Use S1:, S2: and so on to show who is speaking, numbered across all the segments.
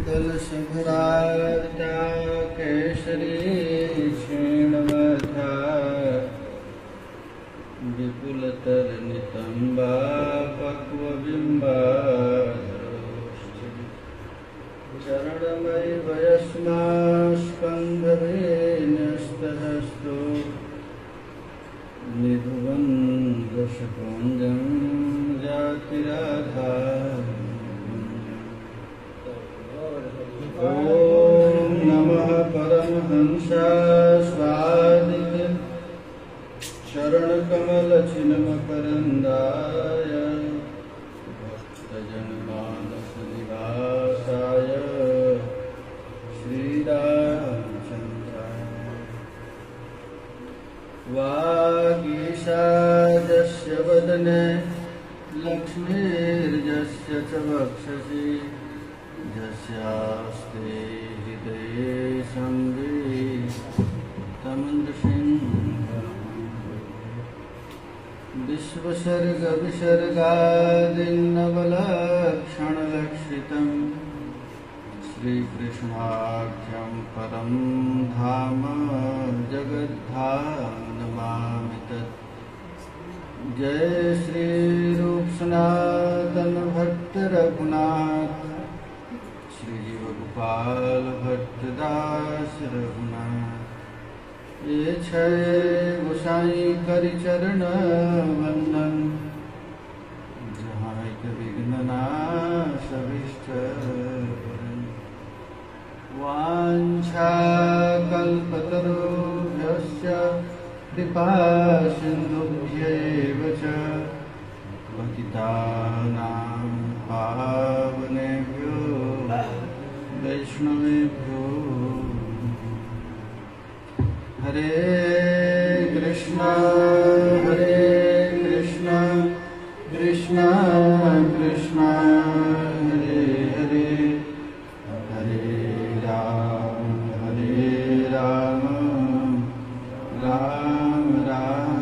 S1: कलशभराता केसरी क्षीणमथा विपुलतरनितम्बा पक्वबिम्बा चरणमयि वयस्मास्कन्धवेन्यस्तहस्तो निधुवन् दशपुञ्जं जातिराधा ॐ नमः परमहंसास्वादित चरणकमलचिन्मकरन्दाय भक्तजनमानसनिवासाय श्रीरामचन्द्राय वागीशाजस्य वदने लक्ष्मीर्यस्य च वक्षसि यस्यास्ते हृदये संवित् विश्वसर्गविसर्गादिन्नवलक्षणलक्षितं श्रीकृष्णाख्यं परं धाम जगद्धामनमामि तत्। जय श्रीरूप सनातन भक्त रघुनाथ श्रीजीव गोपाल भट्टदास रघुनाथ। ये छय गोसाई करि चरण वंदन जहाँ एक विघ्न नाश अभीष्ट हरन। वांछा कल्पतरुभ्यश्च कृपा सिन्धुभ्यैव च पतितानां पावनेभ्यो वैष्णवेभ्यो हरे कृष्णा कृष्णा कृष्णा हरे हरे हरे राम राम राम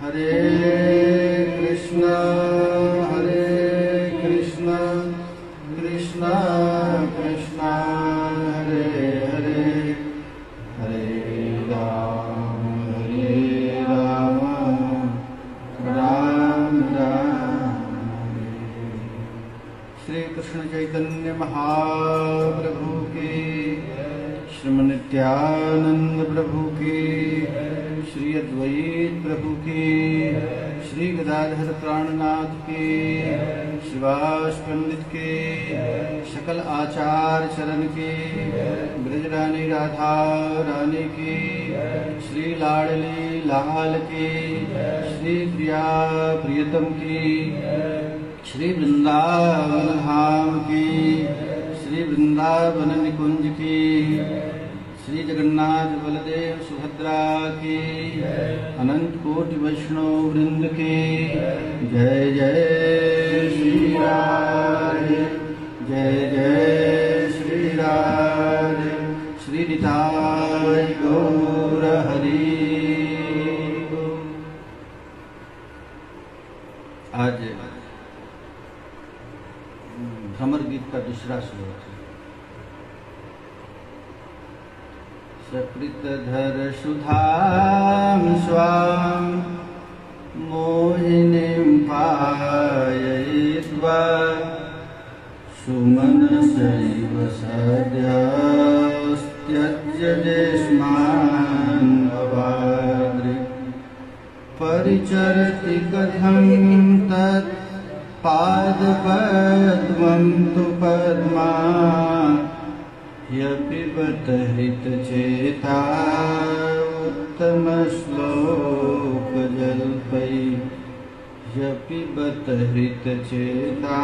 S1: हरे कृष्णा कृष्णा कृष्णा हरे हरे हरे राम राम राम। श्री कृष्ण चैतन्य महाप्रभु की, श्रीमन नित्यानंद प्रभु की, श्री अद्वैत प्रभु की, श्री गदाधर प्राणनाथ की, शिवास पंडित की, सकल आचार्य चरण की, ब्रजरानी राधा रानी की, श्री लाडली लाल की, श्री प्रिया प्रियतम की, श्री वृंदावन धाम की, श्री वृंदावन निकुंज की, श्री जगन्नाथ बलदेव सुभद्रा की, अनंत कोटि वैष्णव वृंद की। जय जय श्री राधे, जय जय श्री राधे। श्री निताय गौर हरि। आज भ्रमर गीत का दूसरा श्लोक है। सकृतधर सुधां स्वां मोहिनीं पाययित्वा सुमनसैव सद्यस्त्यज्य देशमान् भवादृक् परिचरति कथं तत् पादपद्मं तु पद्मा यपिबत हितचेता उत्तमश्लोकजल्पै यपिबत हितचेता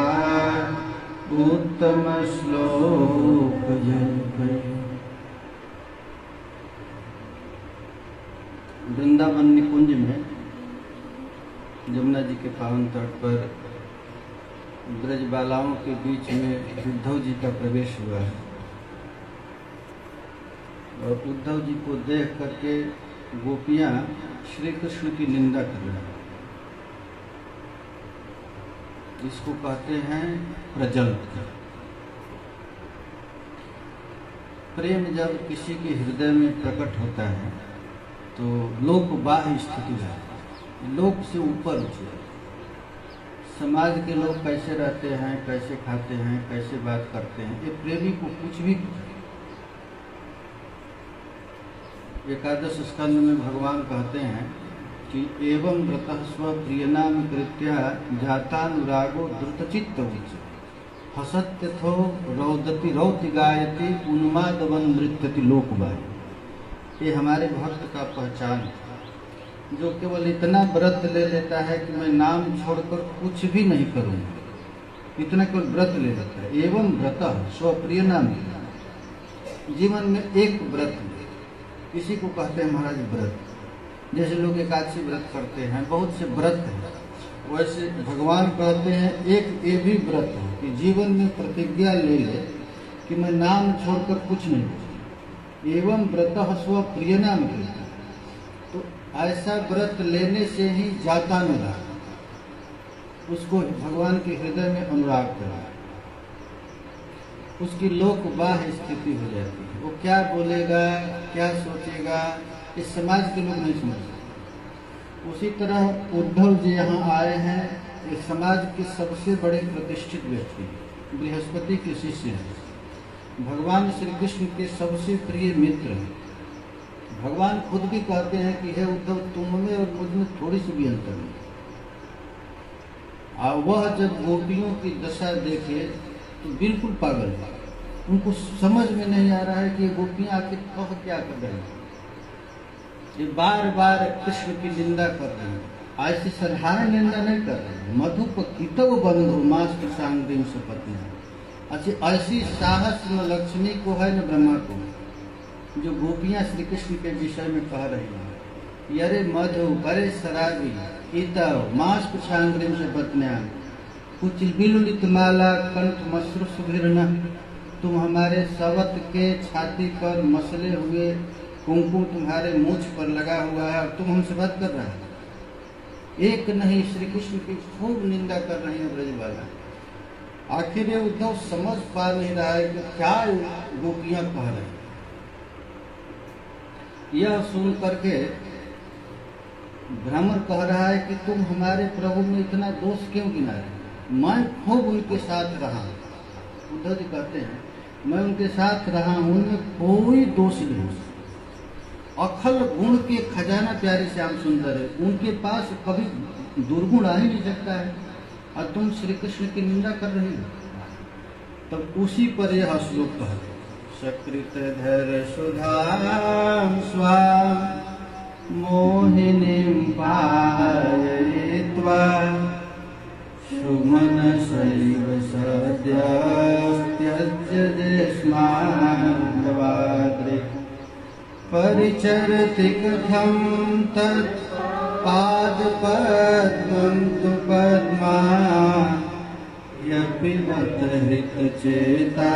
S1: उत्तमश्लोकजल्पै। वृंदावन निकुंज में जमुना जी के पावन तट पर ब्रजबालाओं के बीच में उद्धव जी का प्रवेश हुआ है और उद्धव जी को देख करके गोपियां श्री कृष्ण की निंदा कर रही हैं। इसको कहते हैं प्रजल्प। प्रेम जब किसी के हृदय में प्रकट होता है तो लोक बाह्य स्थिति है, लोक से ऊपर उठे। समाज के लोग कैसे रहते हैं, कैसे खाते हैं, कैसे बात करते हैं, ये प्रेमी को कुछ भी। एकादश स्कंद में भगवान कहते हैं कि एवं व्रतः स्वप्रियनाम कृत्या जातानुरागो द्रुतचित्त उच्च हसत्यथो रौदति रौति गायति उन्मादवन नृत्यति लोकवाय। ये हमारे भक्त का पहचान है, जो केवल इतना व्रत ले लेता है कि मैं नाम छोड़कर कुछ भी नहीं करूँगा, इतना केवल व्रत ले लेता है। एवं व्रतः स्वप्रियनाम, जीवन में एक व्रत ले, इसी को कहते हैं महाराज व्रत। जैसे लोग एकादशी व्रत करते हैं, बहुत से व्रत हैं, वैसे भगवान कहते हैं एक ये भी व्रत है कि जीवन में प्रतिज्ञा ले ले कि मैं नाम छोड़कर कुछ नहीं करूँ। एवं व्रतः स्वप्रियनाम, तो ऐसा व्रत लेने से ही जाता अनुराग, उसको भगवान के हृदय में अनुराग करा, उसकी लोक बाह्य स्थिति हो जाती है। वो क्या बोलेगा, क्या सोचेगा, इस समाज के लोग नहीं समझते। उसी तरह उद्धव जी यहाँ आए हैं, ये समाज के सबसे बड़े प्रतिष्ठित व्यक्ति, बृहस्पति के शिष्य हैं, भगवान श्री कृष्ण के सबसे प्रिय मित्र हैं। भगवान खुद भी कहते हैं कि हे उद्धव, तुम में और मुझ में थोड़ी सी भी अंतर नहीं। वह जब गोपियों की दशा देखे तो बिल्कुल पागल है, उनको समझ में नहीं आ रहा है कि ये गोपियां आखिर कह क्या कर रही हैं। ये बार बार कृष्ण की निंदा कर रहे हैं, ऐसी साधारण निंदा नहीं कर रहे हैं। मधुप कितव बंधु मास कृषांग्रीम से पत्नी, ऐसी साहस न लक्ष्मी को है न ब्रह्मा को, जो गोपियां श्री कृष्ण के विषय में कह रही हैं। यरे मधु बरे शराबी कितव मास कृषांग्रीम से पत्निया कुचिल बिलुलित माला कंठ मश्रु सुभिर्न, तुम हमारे सवत के छाती पर मसले हुए कुंकुम तुम्हारे मूछ पर लगा हुआ है और तुम हमसे बात कर रहे हैं। एक नहीं, श्री कृष्ण की खूब निंदा कर रही है ब्रजबाला। आखिर ये उद्धव समझ पा नहीं रहा है कि क्या गोपियां कह रही हैं। यह सुन करके भ्रमर कह रहा है कि तुम हमारे प्रभु में इतना दोष क्यों गिना रहे। मैं खूब उनके साथ रहा। उद्धव जी कहते हैं मैं उनके साथ रहा हूं, उनमें कोई दोष नहीं। अखल गुण के खजाना प्यारे श्याम सुंदर है, उनके पास कभी दुर्गुण आ ही नहीं सकता है, और तुम श्री कृष्ण की निंदा कर रही हो। तब उसी पर यह श्लोक है, सकृत धैर्य सुधाम स्वाम मोहिनीं पाययित्वा सुमन शैव सद्य त्यज्य देशमानवाद्रि परिचरति कथं तत् पादपद्मं तु पद्मा यपि मत हितचेता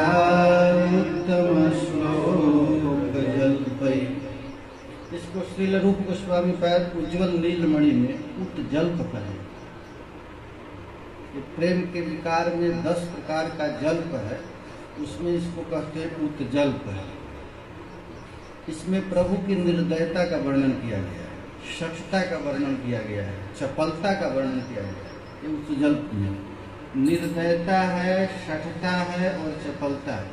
S1: उत्तम श्लोक जल्पै। इसको श्रील रूप गोस्वामी पाद उज्ज्वल नीलमणि में उत्जल्प कहे। प्रेम के विकार में 10 प्रकार का जल्प है, उसमें इसको कहते हैं उत्जल्प है। इसमें प्रभु की निर्दयता का वर्णन किया गया है, शठता का वर्णन किया गया है, चपलता का वर्णन किया गया है। ये उत्जल्प में निर्दयता है, शठता है और चपलता है,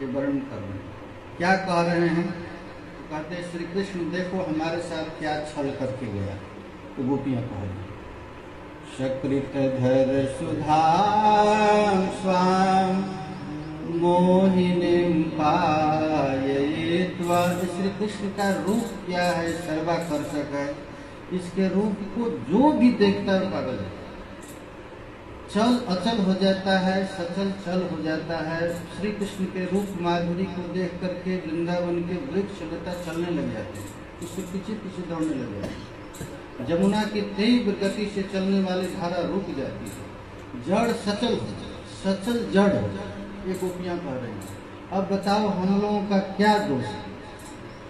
S1: ये वर्णन कर रहे हैं। क्या कह रहे हैं? तो कहते हैं श्री कृष्ण देखो हमारे साथ क्या छल करके गया। तो गोपियां कह रही सकृत धैर्य सुधाम स्वाम मोहिनीं पाययित्वा। श्री कृष्ण का रूप क्या है? सर्वाकर्षक है। इसके रूप को जो भी देखता है पागल है, चल अचल हो जाता है, सचल चल हो जाता है। श्री कृष्ण के रूप माधुरी को देख करके वृंदावन के वृक्ष लता चलने लग जाते हैं, उसके पीछे पीछे दौड़ने लग जाते हैं। जमुना की तीव्र गति से चलने वाली धारा रुक जाती है, जड़ सचल हो जाए, सचल जड़ हो जाए। ये गोपियां कह रही हैं। अब बताओ हम लोगों का क्या दोष है?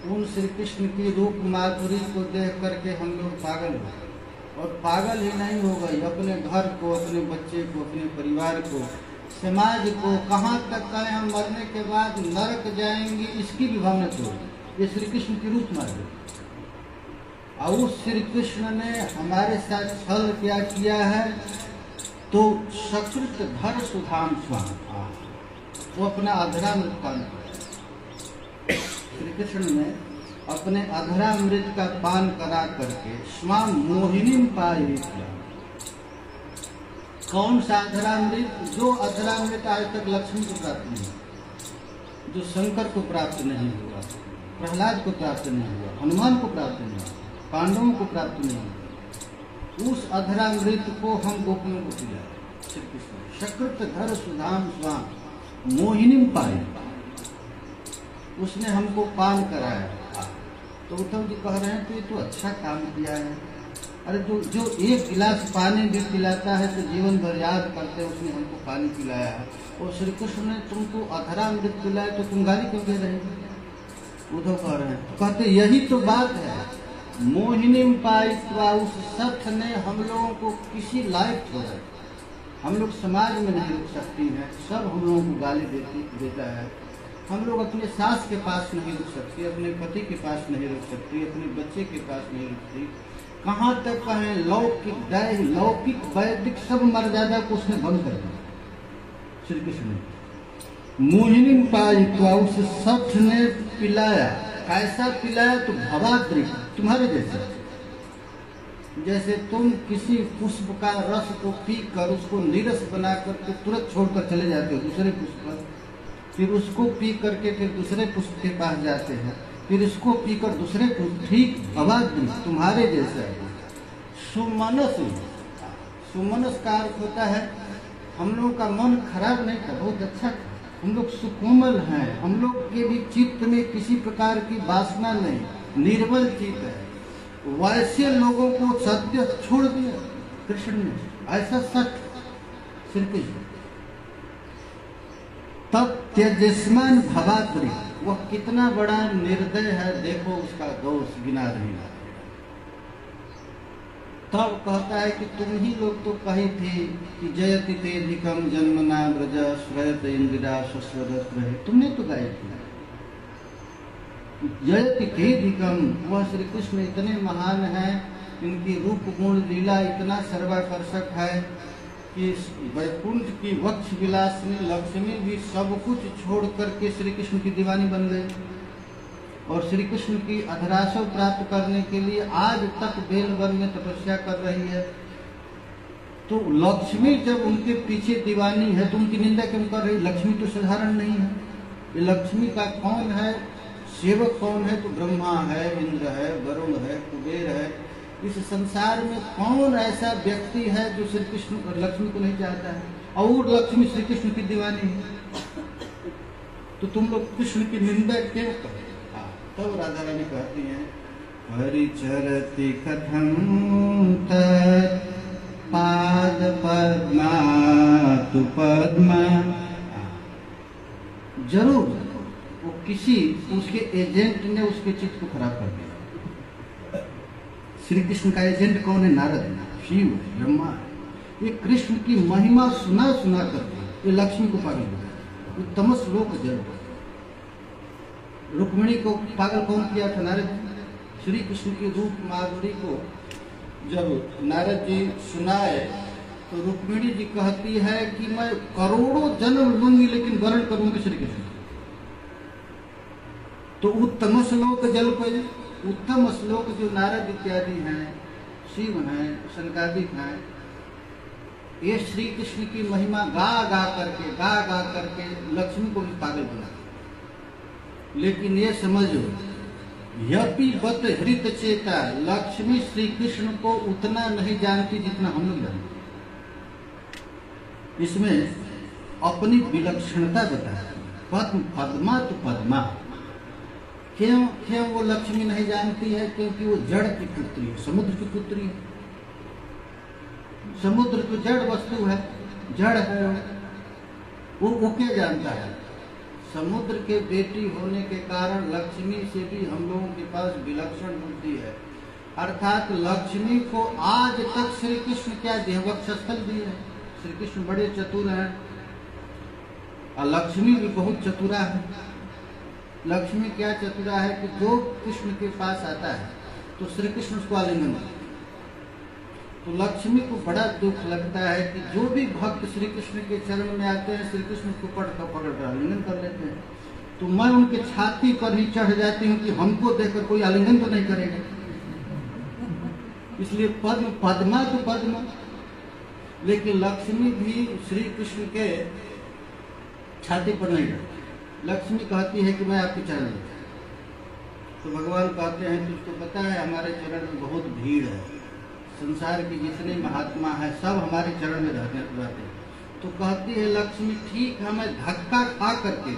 S1: उन श्री कृष्ण की रूप माधुरी को देख करके हम लोग पागल हो, और पागल ही नहीं हो गई, अपने घर को, अपने बच्चे को, अपने परिवार को, समाज को, कहाँ तक का हम मरने के बाद नरक जाएंगे इसकी भी भावना छोड़। ये श्री कृष्ण की रूप मार्ग। और उस श्री कृष्ण ने हमारे साथ छल क्या किया है, तो सकृत धर सुधाम स्वाम, वो अपना अधरामृत पान किया। श्री कृष्ण ने अपने अधरामृत का पान करा करके स्वाम मोहिनी पाई किया। कौन सा अधरामृत? जो अधरामृत आज तक लक्ष्मी को प्राप्त नहीं हुआ, जो शंकर को प्राप्त नहीं हुआ, प्रहलाद को प्राप्त नहीं हुआ, हनुमान को प्राप्त नहीं हुआ, पांडवों को प्राप्त नहीं हुआ, उस अधरामृत को हम गोपियों को पिलाए। श्री कृष्ण सकृत धर सुधाम स्वाम मोहिनी पाई, उसने हमको पान कराया। तो उद्धव जी कह रहे हैं तो ये तो अच्छा काम किया है। अरे जो एक गिलास पानी भी पिलाता है तो जीवन भर याद करते हैं उसने हमको पानी पिलाया है, और श्री कृष्ण ने तुमको अधरामृत पिलाया तो तुम गाली क्यों दे रहे हो? उद्धव कह रहे हैं, कहते यही तो बात है। मोहिनी पाइत्वा, उस सठ ने हम लोगों को किसी लायक छोड़ा। हम लोग समाज में नहीं रुक सकती हैं, सब हम लोगों को गाली देता है। हम लोग अपने सास के पास नहीं रुक सकती, अपने पति के पास नहीं रुक सकती, अपने बच्चे के पास नहीं रुकती। कहाँ तक कहें लौकिक दैह लौकिक वैदिक सब मर्यादा को उसने भंग कर दिया। श्री कृष्ण ने मोहिनी पाइत्वा, उस सठ ने पिलाया। कैसा पिलाया? तो भवाद्री, तुम्हारे जैसे तुम किसी पुष्प का रस को पी कर उसको नीरस बना करके तुरंत छोड़कर चले जाते हो दूसरे पुष्प पर, फिर उसको पी करके फिर दूसरे पुष्प के पास जाते हैं, फिर इसको पीकर दूसरे पुष्प, ठीक भवाद्री तुम्हारे जैसा है। सुमनस, सुमनस का अर्थ होता है हम लोग का मन खराब नहीं था, बहुत अच्छा था, हम लोग सुकोमल हैं, हम लोग के भी चित्त में किसी प्रकार की वासना नहीं, निर्मल चित्त है। वैसे लोगों को सत्य छोड़ दिया कृष्ण ने, ऐसा सत्य श्री कृष्ण। तब त्यजस्मान भवाद्री, वह कितना बड़ा निर्दय है, देखो उसका दोष गिना नहीं रहा। तब कहता है कि तुम ही लोग तो कही थी कि जयति तेधिकम जन्मना ब्रज श्रयत इंदिरा शस्वरत रहे, तुमने तो गाई थी जयति तेधिकम। वह श्री कृष्ण इतने महान हैं, इनकी रूप गुण लीला इतना सर्वाकर्षक है कि वैकुंठ की वक्ष विलास में लक्ष्मी भी सब कुछ छोड़ करके श्री कृष्ण की दीवानी बन गई, और श्री कृष्ण की अधराशव प्राप्त करने के लिए आज तक बेलवन में तपस्या कर रही है। तो लक्ष्मी जब उनके पीछे दीवानी है तो उनकी निंदा क्यों कर रही? लक्ष्मी तो साधारण नहीं है। ये लक्ष्मी का कौन है, सेवक कौन है? तो ब्रह्मा है, इंद्र है, वरुण है, कुबेर है। इस संसार में कौन ऐसा व्यक्ति है जो श्री कृष्ण और लक्ष्मी को नहीं चाहता है? और लक्ष्मी श्री कृष्ण की दीवानी है, तो तुम लोग कृष्ण की निंदा क्यों करो? तब राधा रानी कहती हैं, हरिचरति कथम पाद पद्मा तु पद्मा। जरूर वो किसी उसके एजेंट ने उसके चित्त को खराब कर दिया। श्री कृष्ण का एजेंट कौन है? नारद, शिव, ब्रह्मा। ये कृष्ण की महिमा सुना सुना करके ये लक्ष्मी को पागल हो गया। ये तमस लोक जड़। रुक्मिणी को पागल कौन किया था? नारद। श्री कृष्ण की रूप माधुरी को जब नारद जी सुनाए तो रुक्मिणी जी कहती है कि मैं करोड़ों जन्म लूंगी लेकिन वर्ण करूंगी श्री कृष्ण। तो उत्तम श्लोक जल पर उत्तम श्लोक जो नारद इत्यादि हैं, शिव हैं, शंकादिक हैं, ये श्री कृष्ण की महिमा गा गा करके लक्ष्मी को भी पागल बना। लेकिन ये समझो, यपि बत हृत चेता, लक्ष्मी श्री कृष्ण को उतना नहीं जानती जितना हम लोग जानते। इसमें अपनी विलक्षणता बताती। पद्म पद्मा तो पद्मा, क्यों वो लक्ष्मी नहीं जानती है? क्योंकि वो जड़ की पुत्री है, समुद्र की पुत्री है। समुद्र तो जड़ वस्तु है, जड़ है, वो क्या जानता है? समुद्र के बेटी होने के कारण लक्ष्मी से भी हम लोगों के पास विलक्षण बुद्धि है। अर्थात लक्ष्मी को आज तक श्री कृष्ण क्या दिए, वक्षस्थल दिए। श्री कृष्ण बड़े चतुर हैं और लक्ष्मी भी बहुत चतुरा है। लक्ष्मी क्या चतुरा है कि जो कृष्ण के पास आता है तो श्री कृष्ण उसको आलिंगन करते। तो लक्ष्मी को बड़ा दुख लगता है कि जो भी भक्त श्री कृष्ण के चरण में आते हैं, श्री कृष्ण को पकड़ कर आलिंगन कर लेते हैं। तो मैं उनके छाती पर ही चढ़ जाती हूँ कि हमको देखकर कोई आलिंगन तो नहीं करेगा। इसलिए पद्म पद्मा तो पद्म, लेकिन लक्ष्मी भी श्री कृष्ण के छाती पर नहीं रहती। लक्ष्मी कहती है कि मैं आपके चरण में। तो भगवान कहते हैं तुझको पता है हमारे चरण में बहुत भीड़ है, संसार के जितने महात्मा हैं सब हमारे चरण में रहते हैं। तो कहती है लक्ष्मी ठीक है, मैं धक्का खा करके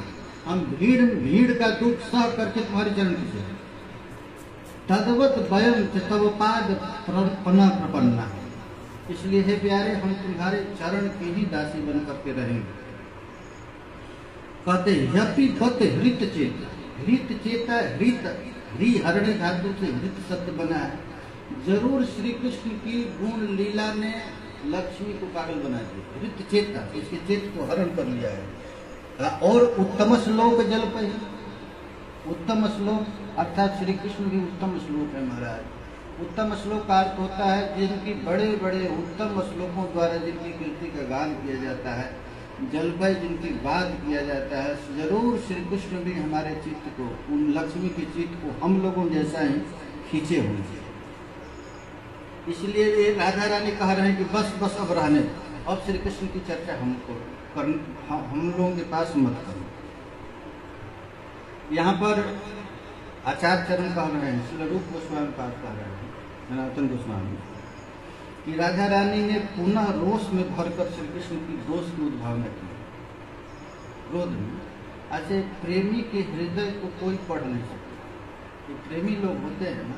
S1: हम भीड़ का दुख सह करके तुम्हारे चरण की तदवत वयम तव पाद प्रपन्ना। इसलिए हे प्यारे हम तुम्हारे चरण की ही दासी बन करके रहेंगे। कहते यपि बत हृत चेता, हृत चेता हृत हरणे धातु से हृत शब्द बना है। जरूर श्री कृष्ण की गुण लीला ने लक्ष्मी को पागल बना दिया। हृत चेता, इसके चेत को हरण कर लिया है। और उत्तम श्लोक जल पे, उत्तम श्लोक अर्थात श्री कृष्ण भी उत्तम श्लोक है महाराज। उत्तम श्लोक का अर्थ होता है जिनकी बड़े बड़े उत्तम श्लोकों द्वारा जिनकी कीर्ति का गान किया जाता है, जलपय जिनकी बात किया जाता है। जरूर श्री कृष्ण भी हमारे चित्त को, उन लक्ष्मी के चित्त को हम लोगों जैसा ही खींचे हुए। इसलिए ये राधा रानी कह रहे हैं कि बस बस अब रहने, अब श्री कृष्ण की चर्चा हमको हम लोगों के पास मत करो। यहाँ पर आचार्य चरण कह रहे हैं, श्री रूप गोस्वामी पास कह रहे हैं, सनातन गोस्वामी, कि राधा रानी ने पुनः रोष में भरकर श्री कृष्ण की दोष की उद्भावना की। क्रोध में ऐसे प्रेमी के हृदय को कोई पढ़ नहीं सकता। ये प्रेमी लोग होते हैं ना,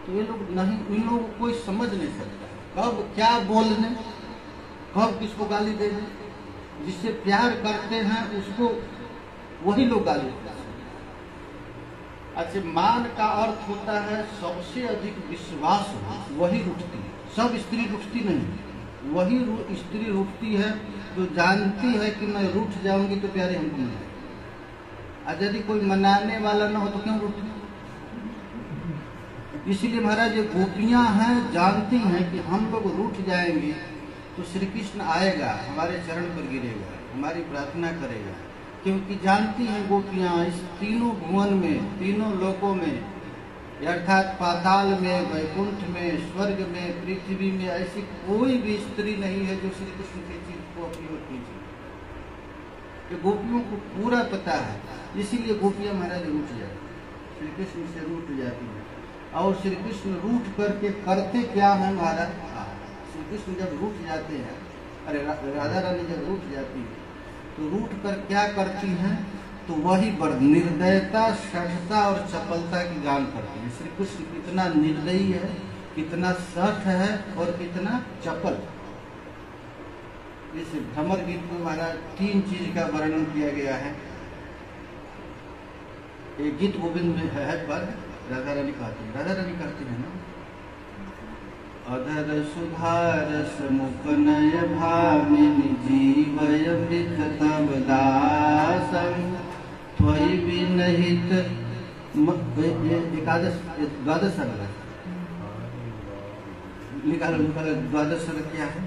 S1: तो ये लोग नहीं, इन लोगों को कोई समझ नहीं सकता कब क्या बोलने, कब किसको गाली देने। जिससे प्यार करते हैं उसको वही लोग गाली देते हैं। अच्छा, मान का अर्थ होता है सबसे अधिक विश्वास हो, वही रुठती है। सब स्त्री रुठती नहीं, वही स्त्री रुठती है जो जानती है कि मैं रूठ जाऊंगी तो प्यारे हमको नहीं। और यदि कोई मनाने वाला ना हो तो क्यों रूठती। इसीलिए महाराज ये गोपियां हैं, जानती हैं कि हम लोग रूठ जाएंगे तो श्री कृष्ण आएगा, हमारे चरण पर गिरेगा, हमारी प्रार्थना करेगा। क्योंकि जानती हैं गोपियां इस तीनों भुवन में, तीनों लोकों में, अर्थात पाताल में, वैकुंठ में, स्वर्ग में, पृथ्वी में ऐसी कोई भी स्त्री नहीं है जो श्री कृष्ण के चित्त को अपनी ओर खींचे। ये गोपियों को पूरा पता है, इसीलिए गोपियां महाराज रूठ जाती, श्री कृष्ण से रूठ जाती है। और श्री कृष्ण रूठ करके करते क्या है महाराज, श्री कृष्ण जब रूठ जाते हैं, अरे राधा रानी जब रूठ जाती है तो रूठ कर क्या करती हैं, तो वही बड़ निर्दयता, शठता और चपलता की गान करती है। श्री कृष्ण कितना निर्दयी है, कितना शठ है और कितना चपल। इस भ्रमर गीत में महाराज 3 चीज का वर्णन किया गया है। एक गीत गोविंद में है पर राधा रानी कहती है, राधा रानी कहती है ना, अधर सुधारस मुकनय भामिनी जीवय मृत तव दासं त्वयि विनहित। एकादश द्वादश सर्ग निकालो, द्वादश सर्ग क्या है?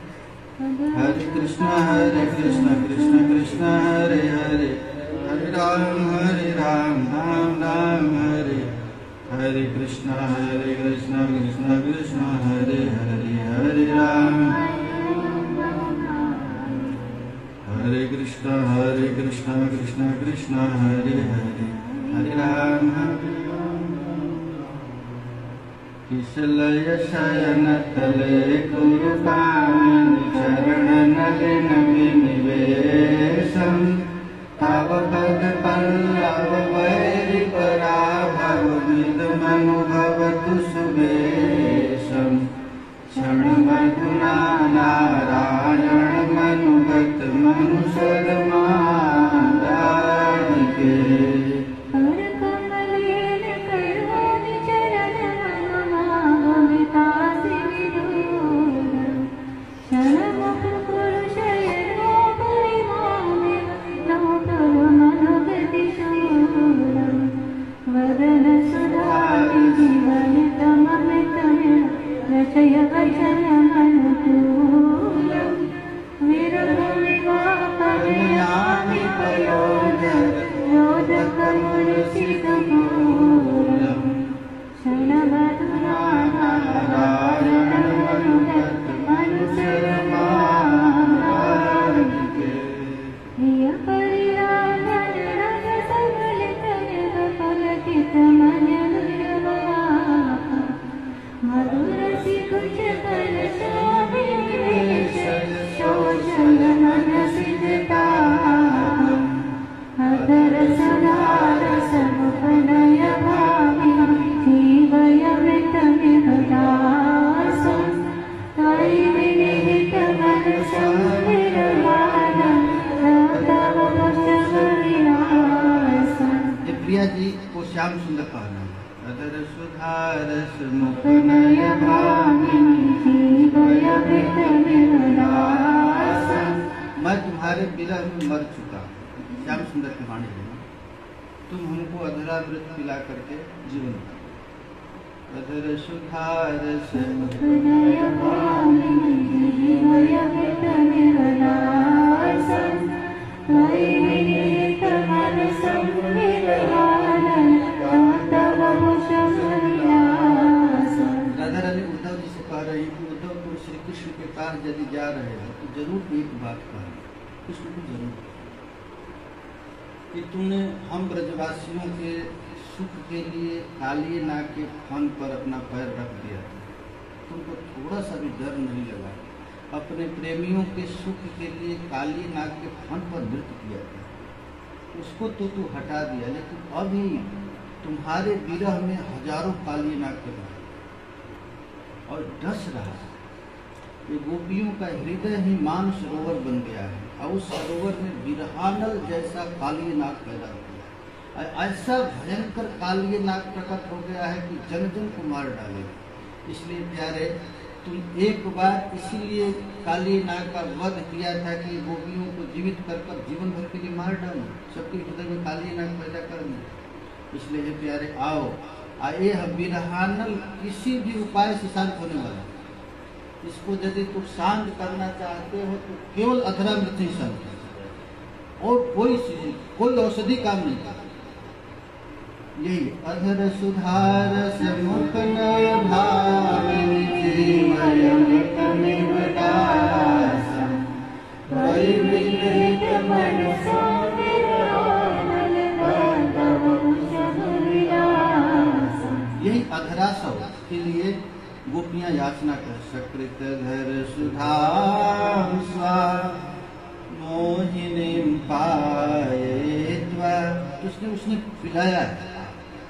S1: हरे कृष्ण कृष्ण कृष्ण हरे हरे, हरे राम राम राम हरे हरे कृष्ण कृष्ण कृष्ण हरे हरे, हरे राम हरे कृष्ण कृष्ण कृष्ण हरे हरे, हरे राम। किसलय शयन तले कुरु कामिनी चरण नलिन विनिवेशम, तव पद पल्लव वैरि पराभव विद मनुभवतु सुवेशम, क्षण मधुना नारायण मनुगत मनुसर
S2: रचय वचनमनुकूलं विरहविवाहपदयामि पयोधकमुरसिकपूलं क्षणमधुरानारायणमनुगतमनुसरमाराधिके प्रियपरिराधनरगसगलितनिर्वपलकितमननुयवा मधुरसिकुञ्चकलशाभिनिवेशयोषणमनसिजताम् अधरसदारसमुपनय भावि जीवयमृतमिहदासं त्वयि विनिहितमनसं विरहानं तव वशमविलासम्।
S1: प्रिया जी को श्याम सुंदर कहना है। अधर सुधारस मुपनय भामिनी जीवयमृतमिहदासं। मैं तुम्हारे विरह में मर चुका। श्याम सुंदर की वाणी है, तुम हमको अधरामृत पिला करके जीवन दो। अधर सुधारस
S2: मुपनय भामिनी जीवयमृतमिहदासं त्वयि विनिहितमनसं विरहानं तव वशमविलासम्।
S1: राधा रानी उद्धव जी से कह रही कि उद्धव तुम श्री कृष्ण के पास यदि जा रहे हो तो जरूर एक बात कहना, कृष्ण को जरूर कि तुमने हम ब्रजवासियों के सुख के लिए काली नाग के फन पर अपना पैर रख दिया था। तुमको थोड़ा सा भी डर नहीं लगा? अपने प्रेमियों के सुख के लिए काली नाग के फन पर नृत्य किया था, उसको तो तू हटा दिया, लेकिन अभी तुम्हारे विरह में हजारों काली नाग के बाहर और डस रहा है। ये गोपियों का हृदय ही मान सरोवर बन गया है और उस सरोवर में विरहानल जैसा काली नाग पैदा हो गया। ऐसा भयंकर काली नाग प्रकट हो गया है कि जन जन को मार डालेगा। इसलिए प्यारे, तुम एक बार इसीलिए काली नाग का वध किया था कि गोपियों को जीवित कर जीवन भर के लिए मार डालो, सबके हृदय में काली नाग पैदा कर दो। इसलिए हे प्यारे, आओ आए विरहानल किसी भी उपाय से शांत होने वाला। इसको यदि तुम शांत करना चाहते हो तो केवल अधरामृत ही शांत है, और कोई औषधि काम नहीं करती। यही अधर सुधारस मुपनय भामिनी जीवयमृतमिहदासं त्वयि विनिहितमनसं विरहानं तव वशमविलासम्। यही अधरासव के लिए गोपियां याचना कर, सकृत धर सुधाम स्वा मोहिनीं पाययित्वा, उसने पिलाया है।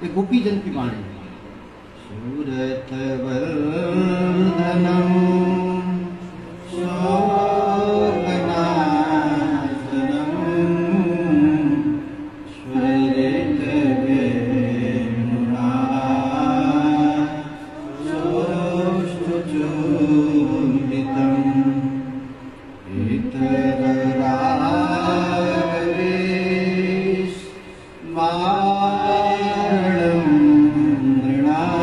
S1: ये गोपी जन की वाणी है। सूरत वर्धनम शोकनाशनम स्वरित वेणुना सोष्ठचूर्णितम् इतररागवेश मारणं नृणां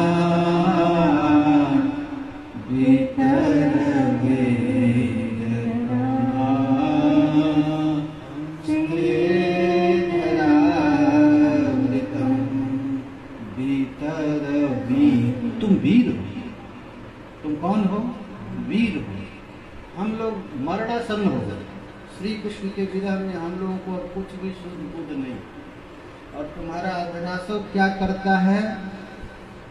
S1: तुम वीर हो। तुम कौन हो? वीर हो। हम लोग मरणासन्न हो गए। श्री कृष्ण के विरह में हम लोगों को अब कुछ भी सुध बुध नहीं। और तुम्हारा अधरासव क्या करता है?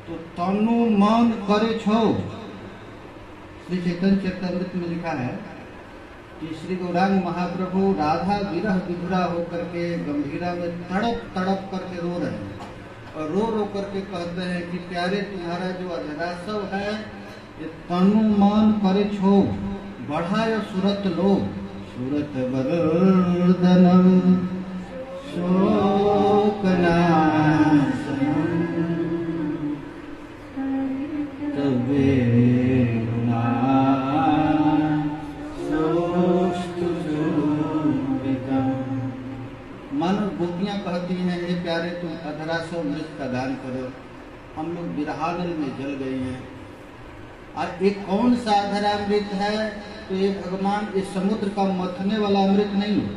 S1: तो तनु मन करे छो। श्री चैतन्य चरितामृत में लिखा है कि श्री गौरांग महाप्रभु राधा विरह विधुरा होकर के गंभीरा में तड़प तड़प करके रो रहे हैं, और रो रो करके कहते हैं कि प्यारे, तुम्हारा जो अधरासव है ये तनु मन करे छो, बढ़ायो सुरत लोग, सुरत वर्धनम शोकनाशनम तवेणुना सोष्ठचूर्णितम्। मानो गोपियां कहती हैं, हे प्यारे, तुम अधरासव मृत का दान करो, हम लोग विरहानल में जल गए हैं। और एक कौन सा अधरामृत है? तो ये भगवान ये समुद्र का मथने वाला अमृत नहीं है,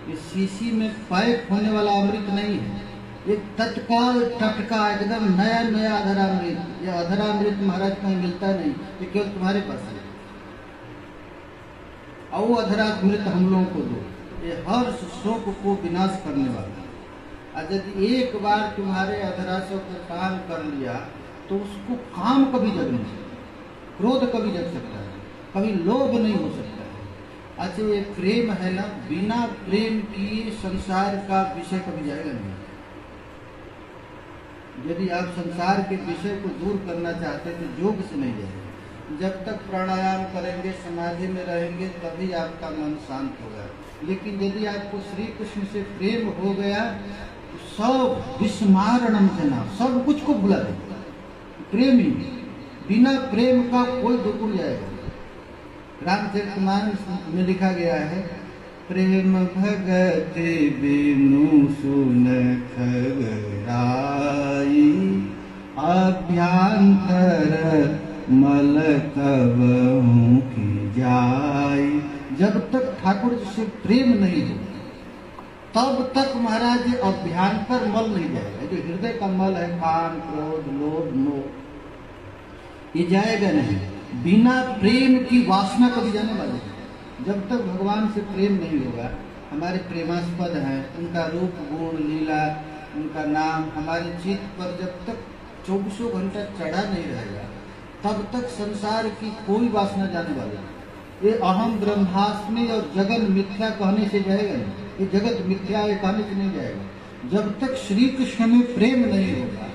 S1: ये शीशी में पैक होने वाला अमृत नहीं है, ये तत्काल टटका एकदम नया नया अधरामृत। ये अधरामृत महाराज कहीं मिलता नहीं, ये केवल तुम्हारे पास है। और वो अधरामृत हम लोगों को दो, ये हर शोक को विनाश करने वाला है। और यदि एक बार तुम्हारे अधराशों को काम कर लिया तो उसको काम कभी जग नहीं सकता, क्रोध कभी जग सकता है, कभी लोभ नहीं हो सकता है। अच्छा ये प्रेम है ना, बिना प्रेम किए संसार का विषय कभी जाएगा नहीं। यदि आप संसार के विषय को दूर करना चाहते हैं तो योग से नहीं जाएगा। जब तक प्राणायाम करेंगे, समाधि में रहेंगे, तभी आपका मन शांत होगा। लेकिन यदि आपको श्री कृष्ण से प्रेम हो गया तो सब विस्मारणम जना, सब कुछ को भुला देगा। प्रेम ही, बिना प्रेम का कोई दुर्गुण जाएगा। रामचरितमानस में लिखा गया है, प्रेम भगति बिनु सुनख राई, अभ्यंतर मल कबहु की जाई। जब तक ठाकुर जी से प्रेम नहीं हो तब तक महाराज अभ्यंतर मल नहीं जाएगा। जो हृदय का मल है, काम, क्रोध, लोभ, मोह, ये जाएगा नहीं। बिना प्रेम की वासना कभी जाने वाली है। जब तक भगवान से प्रेम नहीं होगा, हमारे प्रेमास्पद हैं, उनका रूप, गुण, लीला, उनका नाम हमारे चित्त पर जब तक 24 घंटा चढ़ा नहीं रहेगा, तब तक संसार की कोई वासना जाने वाली है। ये अहम ब्रह्मास्मि और जगत मिथ्या कहने से जाएगा नहीं, ये जगत मिथ्या है कहने से नहीं जाएगा। जब तक श्री कृष्ण में प्रेम नहीं होगा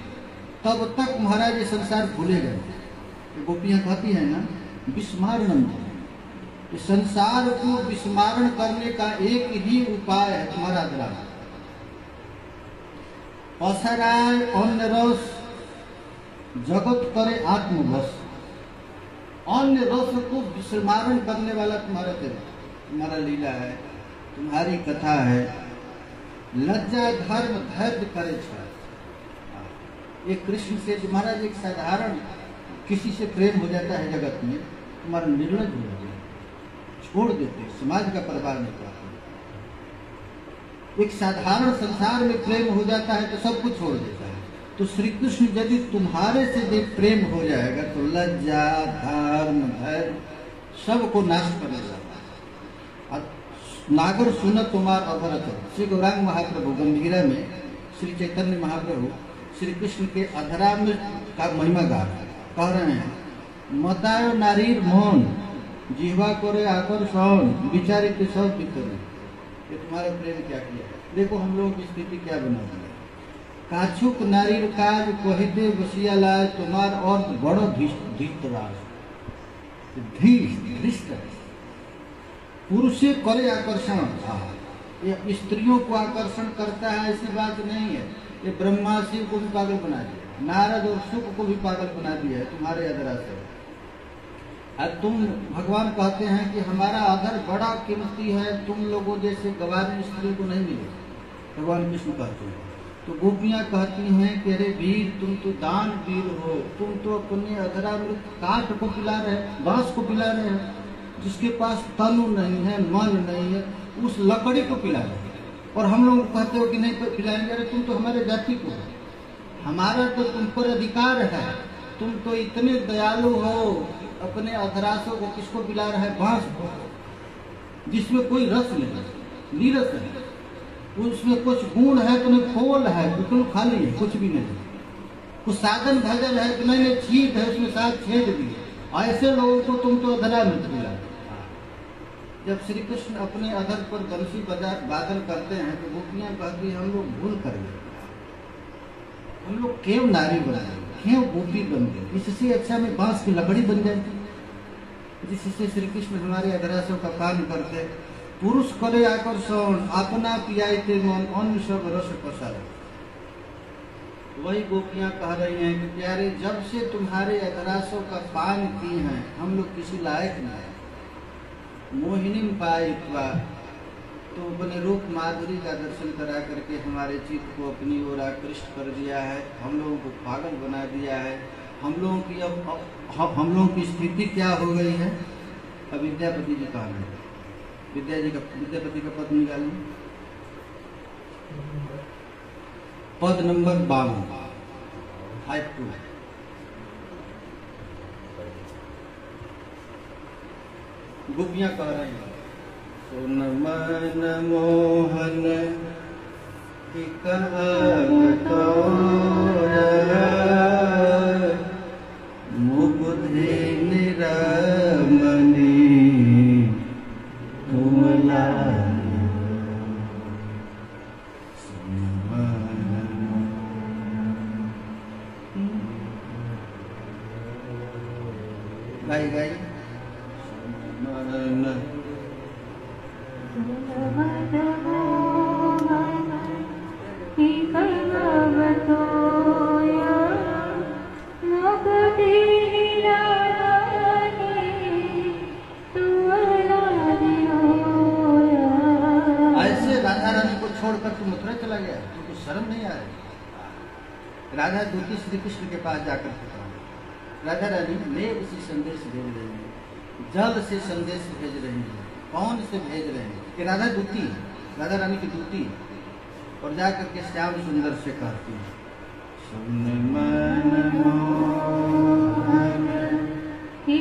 S1: तब तक महाराज ये संसार भूलेगा नहीं। गोपियां कहती है ना, विस्मारणम, इस संसार को विस्मारण करने का एक ही उपाय है तुम्हारा अधराम। पसराय अन्य रस जगत करे आत्मवश, अन्य रस को विस्मारण करने वाला तुम्हारा तुम्हारा लीला है, तुम्हारी कथा है। लज्जा धर्म धैर्य करे छा, ये कृष्ण से महाराज एक साधारण किसी से प्रेम हो जाता है जगत में, तुम्हारा निर्लज हो जाता है, छोड़ देते, समाज का परवाह नहीं करते। एक साधारण संसार में प्रेम हो जाता है तो सब कुछ छोड़ देता है। तो श्री कृष्ण यदि तुम्हारे से भी प्रेम हो जाएगा तो लज्जा धर्म धैर्य सबको नाश कर देगा। और नागर सुन तुम्हार अभरत, श्री गौरांग महाप्रभु गंभीरा में श्री चैतन्य महाप्रभु श्री कृष्ण के अधरा में का महिमा गा कह रहे हैं, मतायो नारीर मोहन जिह्वा करे आकर्षण विचारे के सब भीतर। ये तुम्हारा प्रेम क्या किया। देखो हम लोगों की स्थिति क्या बना दी है। काछुक नारीर काज कहिते बसिया लाज, तुम्हार अर्थ बड़ो धीष्टराज, धीष्ट पुरुषे करे आकर्षण। ये स्त्रियों को आकर्षण करता है ऐसी बात नहीं है। ये ब्रह्मा शिव को भी पागल बना दिया, नारद और शुक को भी पागल बना दिया है तुम्हारे अधरा से। अब तुम भगवान कहते हैं कि हमारा अधर बड़ा कीमती है, तुम लोगों जैसे गवारी स्त्री को नहीं मिले, भगवान कृष्ण कहते हैं। तो गोपियां कहती हैं कि अरे वीर तुम तो दान वीर हो, तुम तो अपने अधरामृत काट को पिला रहे, बांस को पिला रहे हो, जिसके पास तनु नहीं है, मन नहीं है, उस लकड़ी को पिला रहे। और हम लोग कहते हो कि नहीं पिलाएंगे। अरे तुम तो हमारे जाति को हो, हमारा तो तुम पर अधिकार है, तुम तो इतने दयालु हो, अपने अधरासों को किसको पिला रहा है, बांस को, जिसमें कोई रस नहीं, नीरस है, उसमें कुछ गुण है तो नहीं, खोल है बिल्कुल खाली है, कुछ भी नहीं, कुछ साधन भजन है तो नहीं, छीट है उसमें साथ छेद भी। ऐसे लोगों को तुम तो अधरा में मिला। जब श्री कृष्ण अपने अधर पर बंसी बादल करते हैं तो गोपियां कहती हैं हम लोग भूल कर गए, हम लोग क्यों नारी बनाए, क्यों गोपी बन गए, इससे अच्छा में बांस की लकड़ी बन जाती, जिससे श्री कृष्ण हमारे अधरासों का काम करते। पुरुष करे आकर्षण अपना पियाते मन अन्य सब रस पसारे। वही गोपियां कह रही हैं कि प्यारे जब से तुम्हारे अधरासों का पान की हैं हम लोग किसी लायक नहीं, मोहिनी पायित्वा, तो अपने रूप माधुरी का दर्शन करा करके हमारे चित्त को अपनी ओर आकृष्ट कर दिया है, हम लोगों को पागल बना दिया है, हम लोगों की अब हम लोगों की स्थिति क्या हो गई है। अब विद्यापति जी कहा गए, विद्यापति का पद निकालिए, पद नंबर 52, 52। गोपियां कह रही हैं, सुन मन मोहन की मुबुधि निरमणि तुम गाई गाई छोड़कर तू मथुरा चला गया, तुमको शर्म नहीं आ रही। राधा दूती श्री कृष्ण के पास जाकर पूछा, राधा रानी मैं उसी संदेश भेज रही हूँ, जल्द से संदेश भेज रही हूँ। कौन से भेज रहे हैं? कि राधा दूती, राधा रानी की दूती। और जाकर के श्याम सुंदर से कहती है, सुन मन मोहन की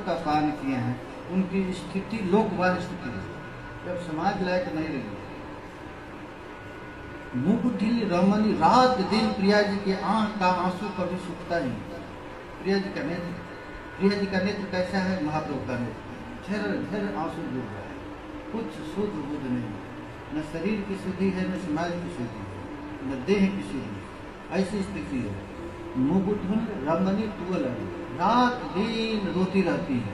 S1: का पान किए हैं, उनकी स्थिति लोकवान स्थिति है, जब समाज लायक नहीं रही। मुकुटि रमणी, रात दिन प्रिया जी के आंख का आंसू कभी सूखता नहीं। प्रिया जी का नेत्र कैसा है? महाप्रभु का नेत्र, झर झर आंसू गिर रहा है, कुछ शुद्ध बुद्ध नहीं, न शरीर की शुद्धि है, न समाज की शुद्धि है, न देह की शुद्धि। ऐसी स्थिति है। मुकुटि रमणी तुअल, रात दिन रोती रहती है।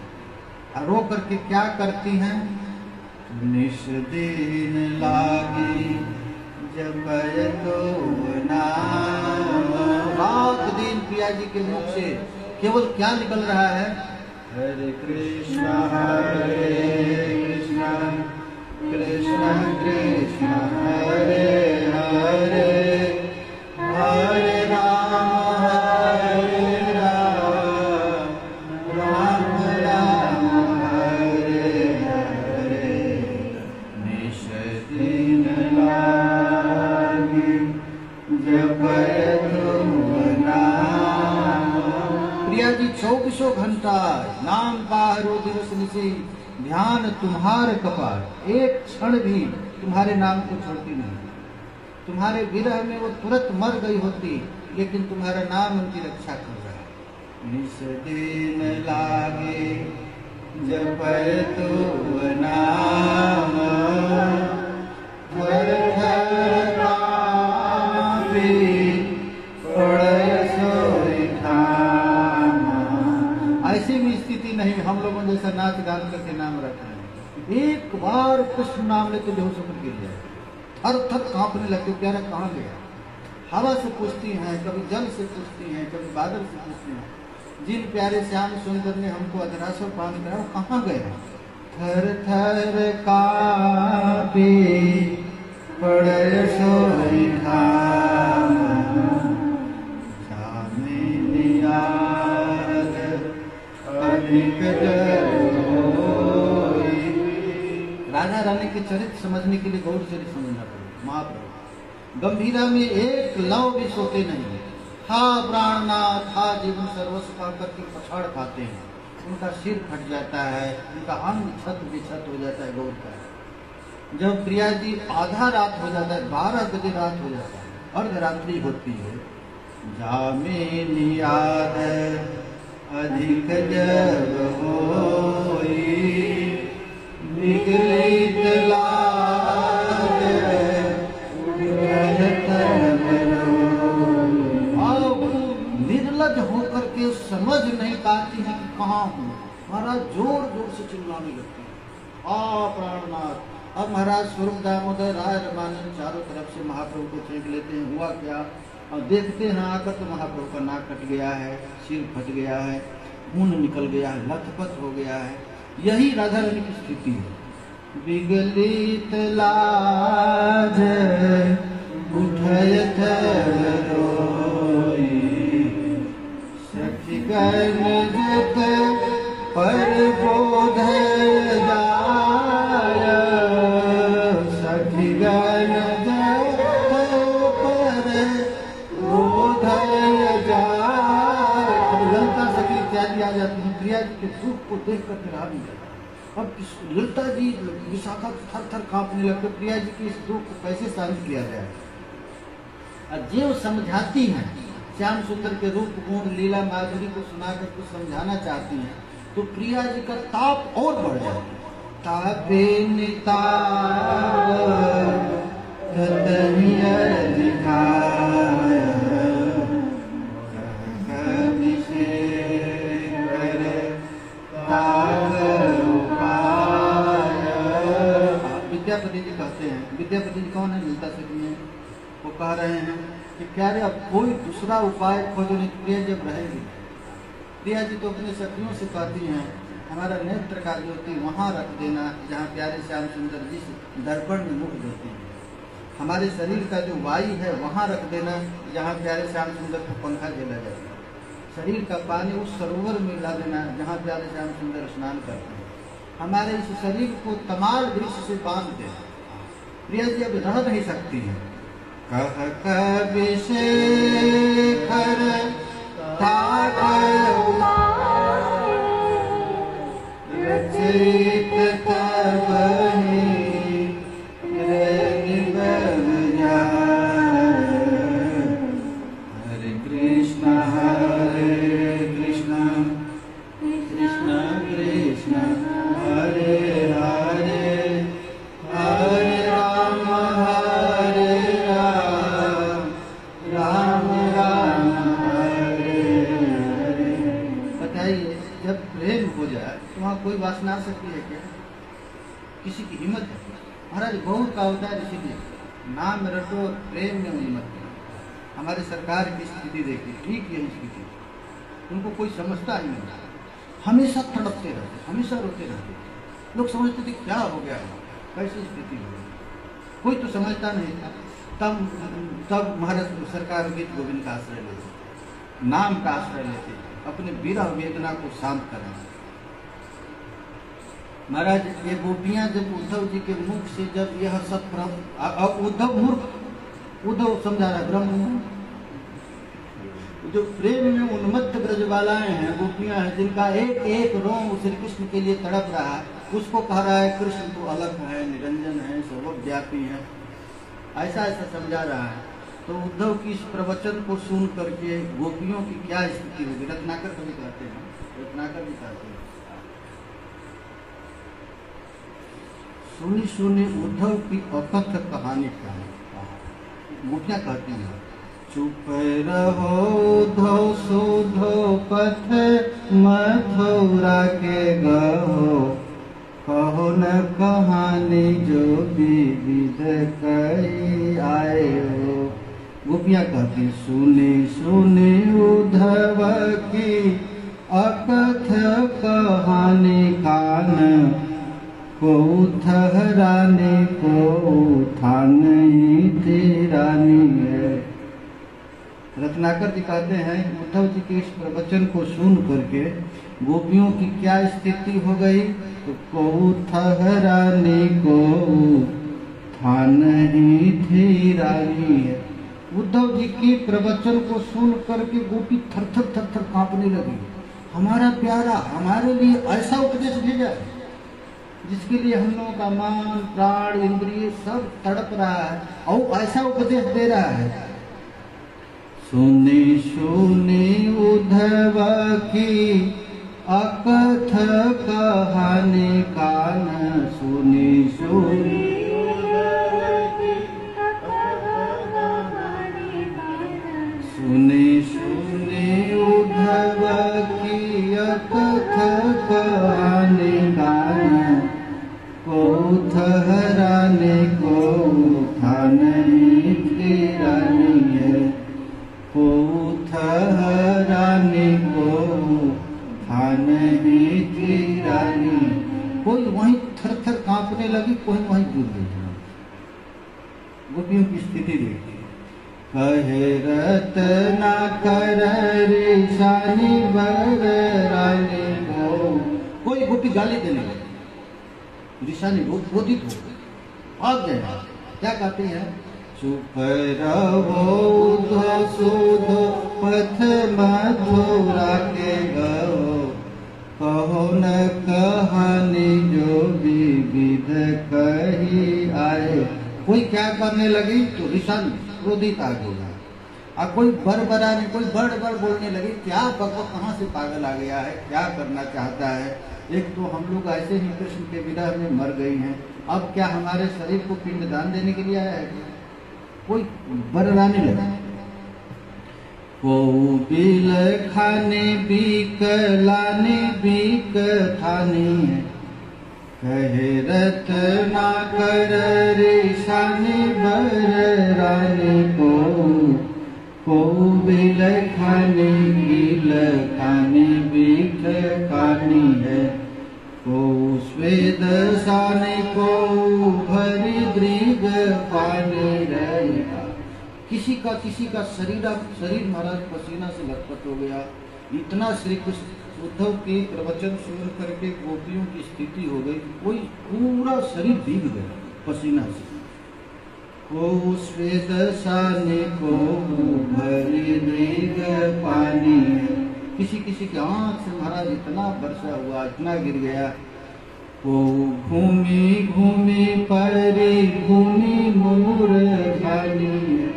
S1: और रो करके क्या करती हैं? निश दिन लागी जपयतो नाम। रात दिन प्रिया जी के मुख से केवल क्या निकल रहा है? हरे कृष्णा कृष्णा कृष्णा हरे हरे राम राम राम हरे हरे निश दिन लागी जपय तुम नाम। प्रिया जी 24 घंटा नाम पारो दिवस निशि ध्यान तुम्हारे कपाल, एक क्षण भी तुम्हारे नाम को छोड़ती नहीं। तुम्हारे विरह में वो तुरंत मर गई होती, लेकिन तुम्हारा नाम उनकी रक्षा कर रहा है। निस दिन लागे जपय तुम नाम, थर थर कांपे पड़य सोई ठाम। ऐसी भी स्थिति नहीं हम लोगों जैसा नाच गान करके नाम रख रहे हैं। एक बार कृष्ण नाम लेते बेहोश होकर गिर जाए, थर थर कांपने लगते। प्यारा कहाँ गया? हवा से पूछती हैं, कभी जल से पूछती हैं, कभी बादल से पूछती हैं। जिन प्यारे श्याम सुंदर ने हमको अधरासो पान कराया वो कहाँ गए? थर थर कांपे पड़य सोई ठाम, जामिनी याद अधिक जल होई। राधा रानी के चरित्र समझने के लिए गौर चरित्र समझना पड़ेगा। महाप्रभु गंभीरा में एक लव भी सोते नहीं। हा प्राणनाथ, हा जीवन सर्वस्व पा करके पछाड़ खाते हैं। उनका सिर फट जाता है, उनका अंग छत विछत हो जाता है। गौर का जब प्रिया जी आधा रात हो जाता है, 12 बजे रात हो जाता है, अर्धरात्रि होती है। जामिनी याद अधिक जब होई, विगलित लाज निर्लज होकर के समझ नहीं पाती है कि कहाँ हूँ। महाराज जोर जोर से चिल्लाने लगते हैं, आ प्राणनाथ। अब महाराज स्वरूप दामोदर राय रमानंद चारों तरफ से महाप्रभु को छेक लेते हैं। हुआ क्या? और देखते हैं आकर तो महाप्रभु का नाक कट गया है, सिर फट गया है, खून निकल गया है, लथपथ हो गया है। यही राधा रानी की स्थिति है। विगलित लाज उठय थर रोई, सखी गण जत पर बोध जाय, सखी गण जत पर बोध जाय। अब ललता सखी इत्यादि आ जाती है। प्रिया जी के दुख को देख कर फिर आ नहीं जाता। अब ललिता जी विशाखा थर थर कांपने लगते। प्रिया जी के इस दुख को कैसे शांत किया जाए? जो समझाती हैं, श्याम सुंदर के रूप गुण लीला माधुरी को सुनाकर कुछ समझाना चाहती हैं, तो प्रिया जी का ताप और बढ़ जाता है। तापे निताप ततहि अधिकाय, विद्यापति जी कहते हैं। विद्यापति जी कौन है? ललिता सखी में वो कह रहे हैं कि क्या रे अब कोई दूसरा उपाय खोजो, नहीं प्रिया जब रहेगी। प्रिया जी तो अपने सखियों से कहती हैं, हमारा नेत्र का ज्योति वहाँ रख देना जहाँ प्यारे श्याम सुंदर जी दर्पण में मुख देते हैं। हमारे शरीर का जो वायु है वहाँ रख देना जहाँ प्यारे श्याम सुंदर को पंखा झेला जाता है। शरीर का पानी उस सरोवर में मिला देना जहाँ प्यारे श्याम सुंदर स्नान करते हैं। हमारे इस शरीर को तमाल वृक्ष से बांध देना। प्रिया जी अब रह नहीं सकती है। कह कवि शेखर रचित कवि हरे कृष्ण कृष्ण कृष्ण कृष्ण हरे हरे हरे राम राम राम हरे हरे। बताइए जब प्रेम हो जाए तो वहाँ कोई वासना आ सकती है क्या? किसी की हिम्मत है? महाराज गौर का अवतार इसीलिए नाम रटो प्रेम में हिम्मत नहीं। हमारे सरकार की स्थिति देखिए, ठीक यही स्थिति, उनको कोई समझता ही नहीं। हमेशा तड़पते रहते, हमेशा रोते रहते। लोग समझते थे क्या हो गया, कैसी स्थिति हो गई, कोई तो समझता नहीं था। तब महाराज सरकार गीत गोविंद का आश्रय लेते, नाम का आश्रय लेते, अपने विरह वेदना को शांत करें। महाराज ये गोपियां जब उद्धव जी के मुख से जब यह सब उद्धव मूर्ख, उद्धव समझा रहा ब्रह्म, जो प्रेम में उन्मत्त ब्रजबालाएं हैं, गोपियां हैं, जिनका एक एक रोम श्री कृष्ण के लिए तड़प रहा है, उसको कह रहा है कृष्ण तो अलग है, निरंजन है, सर्वव्यापी है, ऐसा ऐसा समझा रहा है। तो उद्धव की इस प्रवचन को सुन करके गोपियों की क्या स्थिति होगी? रत्नाकर कभी कहते हैं, रत्नाकर भी कहते हैं, सुनी सुनी उद्धव की अकथ कहानी का गोपियां कहती हैं, चुप रहो उद्धव सुधो पथ मथुरा के गहो, कहो न कहानी जो विविध कही आए हो। गोपियां कहती सुनी सुनी उद्धव की अकथ कहानी, कान को ठहराने को थान ही तेरानी है। रत्नाकर जी कहते हैं उद्धव जी के इस प्रवचन को सुन करके गोपियों की क्या स्थिति हो गई? तो को ठहराने को थान ही तेरानी है। उद्धव जी के प्रवचन को सुन करके गोपी थर थर थर थर कांपने लगी। हमारा प्यारा हमारे लिए ऐसा उपदेश भेजा है जिसके लिए हम लोगों का मन प्राण इंद्रिय सब तड़प रहा है, और ऐसा उपदेश दे रहा है। सुने सुने उद्धव की अकथ कहानी, कान सुने सुने सुने सुने उद्धव की अकथ कहानी, कान को ठहराने को थान ही तेरानी है, को ठहराने को थान ही तेरानी। कोई वहीं थर थर कांपने लगी, कोई वहीं गिर गई। गोपियों की स्थिति देखिए, कहे रत्ना कर रेशानी बर रानी को, कोई गोपी गाली देने लगी, ऋषानी क्रोधित हो गई, भाग गए। क्या कहते हैं? चुप रहो उद्धव सुधो पथ मथुरा के गहो, कहो न कहानी जो विविध कही आए। कोई क्या करने लगी? तो ऋषानी क्रोधित आ गया, और कोई बड़बड़ाने, कोई बड़ बोलने लगी, क्या बकवास, कहाँ से पागल आ गया है, क्या करना चाहता है? एक तो हम लोग ऐसे ही कृष्ण के विरह में मर गई हैं, अब क्या हमारे शरीर को पिंडदान देने के लिए आया है? कोई बड़राने लगा। को बिल खाने बीक लाने बीक ठाने है, कहे रत्ना कर रेशानी बर रानी को बिल खाने बीक खानी है, को स्वेद साने को भरी दृग पानी रहेगा। किसी का शरीर महाराज पसीना से लथपथ हो गया। इतना श्री कृष्ण उद्धव के प्रवचन सुन करके गोपियों की स्थिति हो गई, कोई पूरा शरीर भीग गया पसीना से। को स्वेद साने को भरी दृग पानी है, किसी के आंख से महाराज इतना वर्षा हुआ, इतना गिर गया। वो घूमी घूमी परे घूमी मोर खाली है,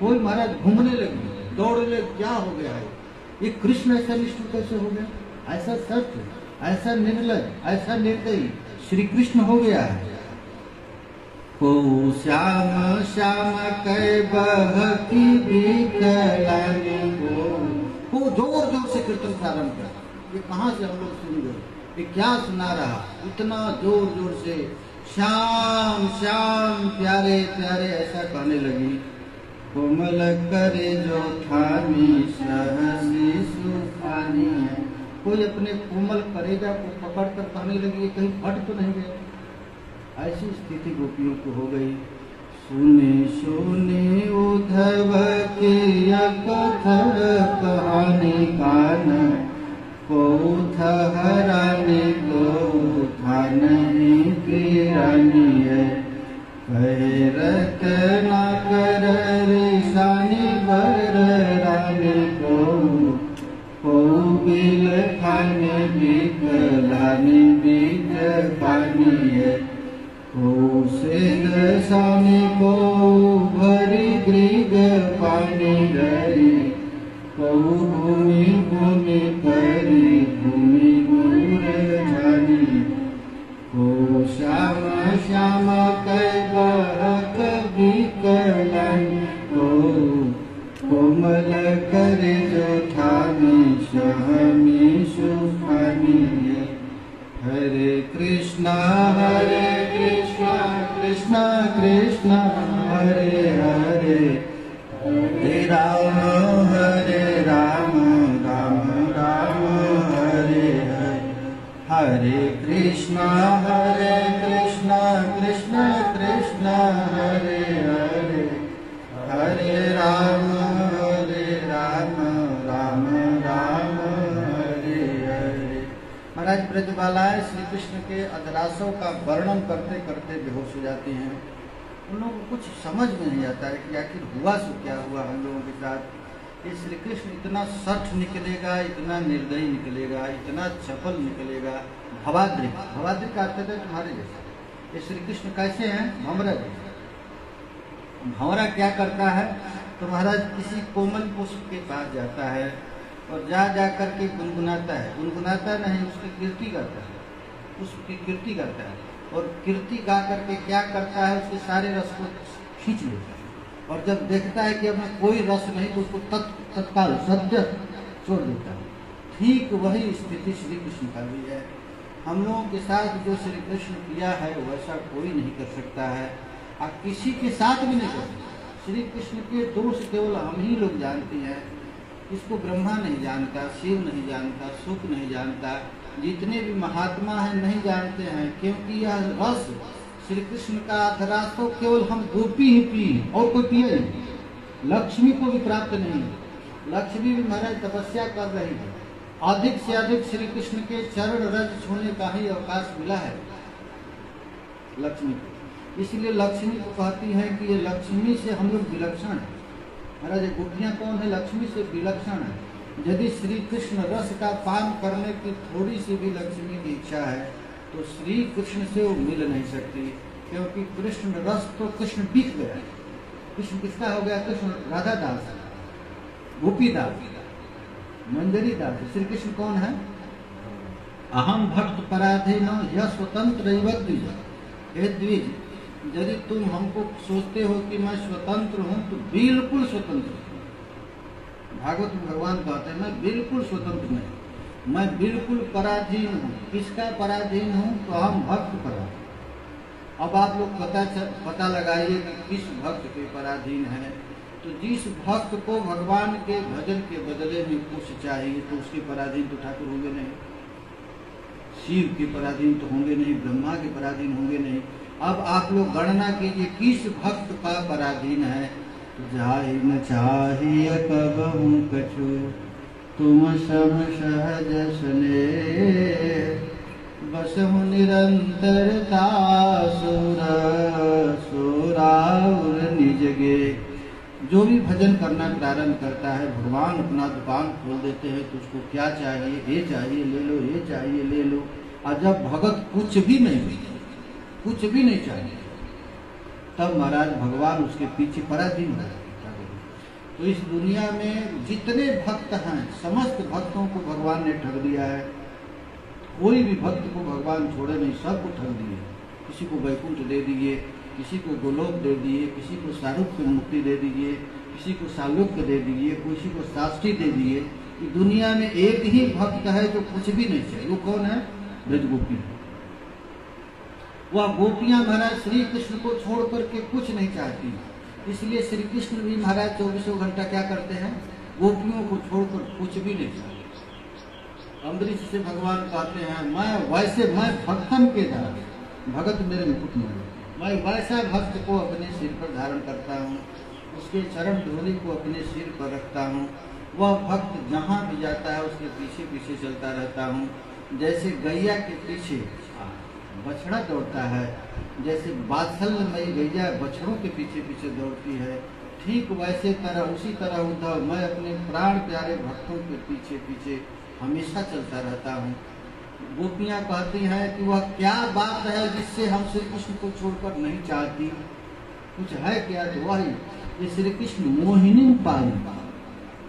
S1: कोई महाराज घूमने लगी, दौड़ने लगी, क्या हो गया है? ये कृष्ण ऐसा निष्ठुर कैसे हो गया? ऐसा सत्य, ऐसा निर्लज, ऐसा निर्दयी श्री कृष्ण हो गया है। को श्याम श्याम कै बहकी बिकलानी को जोर जोर से कीर्तन प्रारंभ कर। ये कहाँ से हम लोग सुन गए? ये क्या सुना रहा? इतना जोर जोर से श्याम श्याम प्यारे प्यारे ऐसा कहने लगी। कोमल करे जो ठानी सहसी सुखानी है, कोई अपने कोमल करेजा को पकड़ कर कहने लगी, कहीं फट तो नहीं गया? ऐसी स्थिति गोपियों को हो गई। सुनी सुनी उद्धव की कथ कहानी कान को हरानी को थान की रानी है कहे रतना कर रिसानी बर रानी को बिल खाने बिक लानी बिक पानी है से दसानी को भरी ग्रीग पानी डरी कहू भूमि भूमि करी भूमि गुर जानी को श्याम श्याम कह बिकलानी को कोमल करे जो ठानी सहमी सुखानी हरे कृष्णा कृष्णा कृष्णा हरे हरे हरे राम राम राम हरे हरे हरे कृष्णा कृष्णा कृष्णा हरे हरे हरे राम राम राम हरे हरे। महाराज ब्रजबालाएं श्री कृष्ण के अधरासों का वर्णन करते करते बेहोश हो जाती हैं। उन लोगों को कुछ समझ में नहीं आता है कि आखिर हुआ सो क्या हुआ हम लोगों के साथ। ये श्री कृष्ण इतना सठ निकलेगा, इतना निर्दयी निकलेगा, इतना चपल निकलेगा। भवाद्रिक, भवाद्रिक का अर्थ है तुम्हारे जैसा। ये श्री कृष्ण कैसे हैं? भंवरा जैसा। भंवरा क्या करता है तो महाराज किसी कोमल पुष्प के पास जाता है और जा करके गुनगुनाता है। गुनगुनाता नहीं, उसकी कीर्ति करता है, उसकी कीर्ति करता है। और कीर्ति गा करके क्या करता है, उसके सारे रस को खींच लेता है। और जब देखता है कि अब कोई रस नहीं तो उसको तत्काल सद्य छोड़ देता है। ठीक वही स्थिति श्री कृष्ण का भी है। हम लोगों के साथ जो श्री कृष्ण किया है वैसा कोई नहीं कर सकता है, और किसी के साथ भी नहीं कर सकता। श्री कृष्ण के दोष केवल हम ही लोग जानते हैं। इसको ब्रह्मा नहीं जानता, शिव नहीं जानता, सुख नहीं जानता, जितने भी महात्मा हैं नहीं जानते हैं, क्योंकि यह रस श्री कृष्ण का अधरास तो केवल हम गोपी ही पी और कोई पिए नहीं। लक्ष्मी को भी प्राप्त नहीं। लक्ष्मी भी महाराज तपस्या कर रही है, अधिक से अधिक श्री कृष्ण के चरण रज छूने का ही अवकाश मिला है लक्ष्मी को। इसलिए लक्ष्मी को कहती है कि ये लक्ष्मी से हम लोग विलक्षण है। महाराज गोपियाँ कौन है? लक्ष्मी से विलक्षण है। यदि श्री कृष्ण रस का पान करने की थोड़ी सी भी लक्ष्मी की इच्छा है तो श्री कृष्ण से वो मिल नहीं सकती, क्योंकि कृष्ण रस तो कृष्ण बिक गया। कृष्ण किसका हो गया? कृष्ण राधा दास, गोपी दास, मंजरी दास। श्री कृष्ण कौन है? अहम भक्त पराधीन यह स्वतंत्र द्विज। हे द्विज, यदि तुम हमको सोचते हो कि मैं स्वतंत्र हूँ तो बिल्कुल स्वतंत्र हूँ। भागवत में भगवान कहते हैं मैं बिल्कुल स्वतंत्र नहीं, मैं बिल्कुल पराधीन हूँ। किसका पराधीन हूँ? तो हम भक्त पराधीन। अब आप लोग पता लगाइए कि किस भक्त के पराधीन है। तो जिस भक्त को भगवान के भजन के बदले में कुछ चाहिए तो उसके पराधीन तो ठाकुर होंगे नहीं, शिव के पराधीन तो होंगे नहीं, ब्रह्मा के पराधीन होंगे नहीं। अब आप लोग गणना कीजिए किस भक्त का पराधीन है। जाहि न चाहिए कबहु कछु तुम सम सहज सने बसहु निरंतरता सुराउर निजगे। जो भी भजन करना प्रारंभ करता है भगवान अपना दुकान खोल देते हैं तो उसको क्या चाहिए? ये चाहिए ले लो, ये चाहिए ले लो। और जब भगत कुछ भी नहीं चाहिए तब महाराज भगवान उसके पीछे पराधीन हो जाते। तो इस दुनिया में जितने भक्त हैं समस्त भक्तों को भगवान ने ठग दिया है। कोई भी भक्त को भगवान छोड़े नहीं, सबको ठग दिए। किसी को वैकुंठ दे दिए, किसी को गोलोक दे दिए, किसी को सारूप्य मुक्ति दे दीजिए, किसी को सालोक्य दे दीजिए, किसी को शास्त्री दे दिए। दुनिया में एक ही भक्त है जो कुछ भी नहीं चाहिए। वो कौन है? ब्रजगोपी। वह गोपियां महाराज श्री कृष्ण को छोड़ करके कुछ नहीं चाहती, इसलिए श्री कृष्ण भी महाराज 24 घंटा क्या करते हैं? गोपियों को छोड़कर कुछ भी नहीं चाहते। अम्बरीश से भगवान कहते हैं मैं भक्तन के दास, भगत मेरे मुकुट में। मैं वैसा भक्त को अपने सिर पर धारण करता हूँ, उसके चरण धूलि को अपने सिर पर रखता हूँ। वह भक्त जहाँ भी जाता है उसके पीछे पीछे चलता रहता हूँ। जैसे गैया के पीछे बछड़ा दौड़ता है, जैसे वात्सल्यमयी गैया बछड़ों के पीछे पीछे दौड़ती है, ठीक वैसे तरह उसी तरह उद्धव मैं अपने प्राण प्यारे भक्तों के पीछे पीछे हमेशा चलता रहता हूँ। गोपियाँ कहती हैं कि वह क्या बात है जिससे हम श्री कृष्ण को छोड़कर नहीं चाहती, कुछ है क्या? तो वही ये श्री कृष्ण मोहिनी पाई।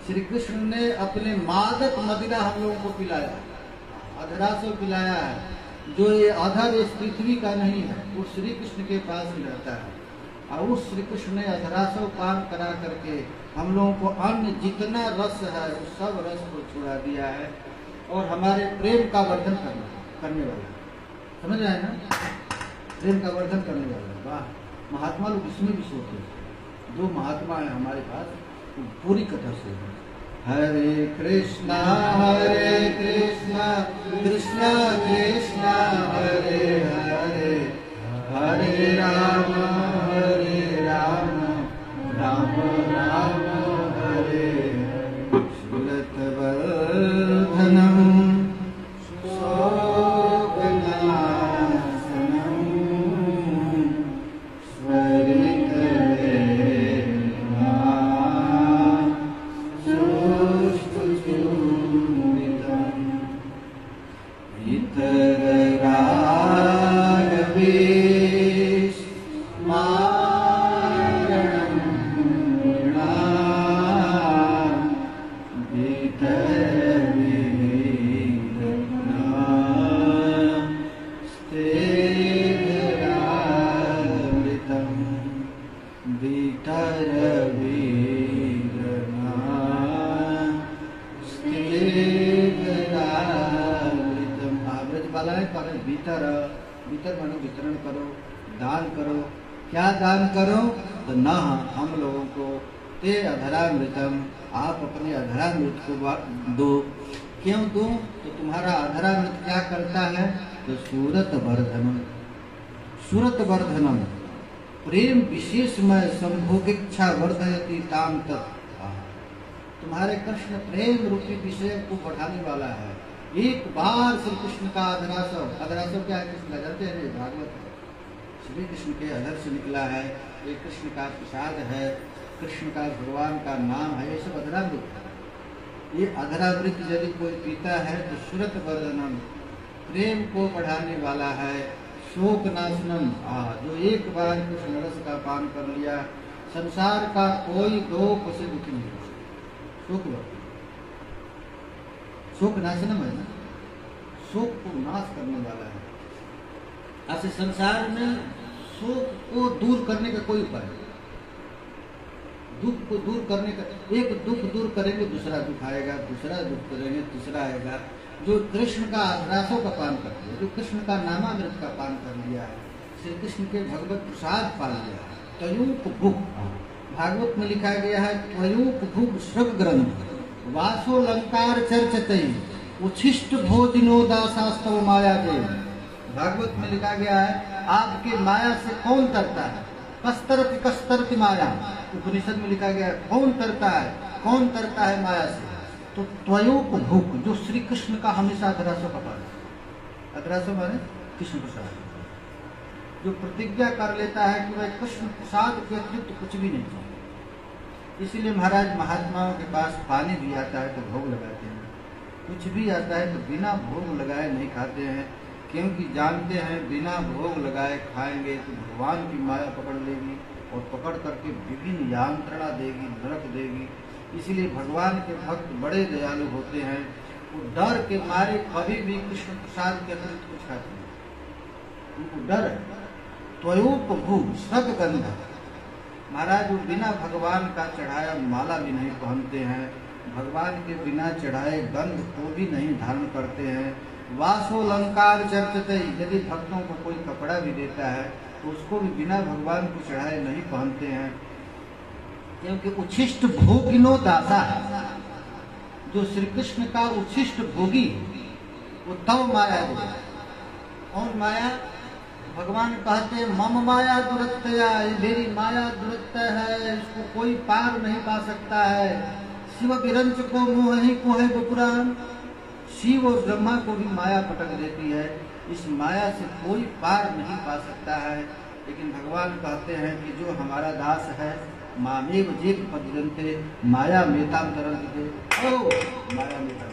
S1: श्री कृष्ण ने अपने मादक मदिरा हम लोगों को पिलाया, अधरासो पिलाया है। जो ये अधर इस पृथ्वी का नहीं है, वो श्री कृष्ण के पास ही रहता है। और उस श्री कृष्ण ने अधरासो पान करा करके हम लोगों को अन्य जितना रस है उस सब रस को छुड़ा दिया है और हमारे प्रेम का वर्धन करने वाला, समझ रहे हैं ना? प्रेम का वर्धन करने वाला। वाह, महात्मा लोग इसमें भी सोते हैं। जो महात्मा है हमारे पास वो पूरी कथा से है। हरे कृष्णा कृष्णा कृष्णा हरे हरे, हरे राम राम राम हरे हरे। सुरत वर्धनम वितरण करो, दान करो। क्या दान करो? तो न हम लोगों को ते अधरामृतम, आप अपने अधरामृत को दो। क्यों दो? तो तुम्हारा अधरामृत क्या करता है? तो सूरत वर्धनम, सूरत वर्धनम प्रेम विशेषमय संभोगेच्छा वर्धयति ताम तत्। तुम्हारे कृष्ण प्रेम रूपी विषय को बढ़ाने वाला है। एक बार श्री कृष्ण का अधरासव, अधरासव क्या है? कृष्ण जानते हैं, भागवत है, श्री कृष्ण के अधर से निकला है, ये कृष्ण का प्रसाद है, कृष्ण का भगवान का नाम है, ये सब अधरामृत है। ये अधरामृत यदि कोई पीता है तो सूरत वर्धनम प्रेम को बढ़ाने वाला है, शोक नाशनम जो एक बार कृष्ण रस का पान कर लिया संसार का कोई दुख उसे दुखी नहीं हो सकता। शोक नाशनम है ना, शोक को नाश करने वाला है। ऐसे संसार में शोक को दूर करने का कोई उपाय नहीं। दुख को दूर करने का, एक दुख दूर करेंगे दूसरा दुख आएगा, दूसरा दुख करेंगे तीसरा आएगा। जो कृष्ण का अधरासों का पान कर लिया, जो कृष्ण का नामामृत का पान कर लिया है, श्री कृष्ण के भगवत प्रसाद पा लिया है, त्वयूप भुग, भागवत में लिखा गया है त्वयूप भुग श्रग ग्रंथ वासो लंकार चर्चते उच्छिष्ट भोजिनो दासास्तव माया दे। भागवत में लिखा गया है आपके माया से कौन तरता है? कस्तरति माया। उपनिषद में लिखा गया है कौन तरता है, कौन तरता है माया से? तो त्वयोप भूख, जो श्री कृष्ण का हमेशा अधरासो का पान, अधरासो माने कृष्ण प्रसाद, जो प्रतिज्ञा कर लेता है कि वह कृष्ण प्रसाद के अतिरिक्त कुछ भी नहीं चाहिए। इसीलिए महाराज महात्माओं के पास पानी भी आता है तो भोग लगाते हैं, कुछ भी आता है तो बिना भोग लगाए नहीं खाते हैं, क्योंकि जानते हैं बिना भोग लगाए खाएंगे तो भगवान की माया पकड़ लेगी और पकड़ करके विभिन्न यांत्रणा देगी, नरक देगी। इसीलिए भगवान के भक्त बड़े दयालु होते हैं, वो डर के मारे कभी भी कृष्ण प्रसाद के अतिरिक्त कुछ खाते नहीं, उनको डर है। त्वयोप भूग श्रग गंध, महाराज वो बिना भगवान का चढ़ाया माला भी नहीं पहनते हैं, भगवान के बिना चढ़ाए गंध को भी नहीं धारण करते हैं। वासोलंकार चर्चते, यदि भक्तों को कोई कपड़ा भी देता है तो उसको भी बिना भगवान को चढ़ाए नहीं पहनते हैं, क्योंकि उच्छिष्ट भोगिनो दासा है। जो श्री कृष्ण का उच्छिष्ट भोगी वो तव माया है। कौन माया? भगवान कहते मम माया दुरत्तया, ये मेरी माया दुरत्त है, इसको कोई पार नहीं पा सकता है। शिव विरंच को मोह ही को है पुराण, शिव और ब्रह्मा को भी माया पटक देती है, इस माया से कोई पार नहीं पा सकता है। लेकिन भगवान कहते हैं कि जो हमारा दास है मामेव जीव पद्यन्ते माया मेताम तरन्ते, ओ माया मेताम,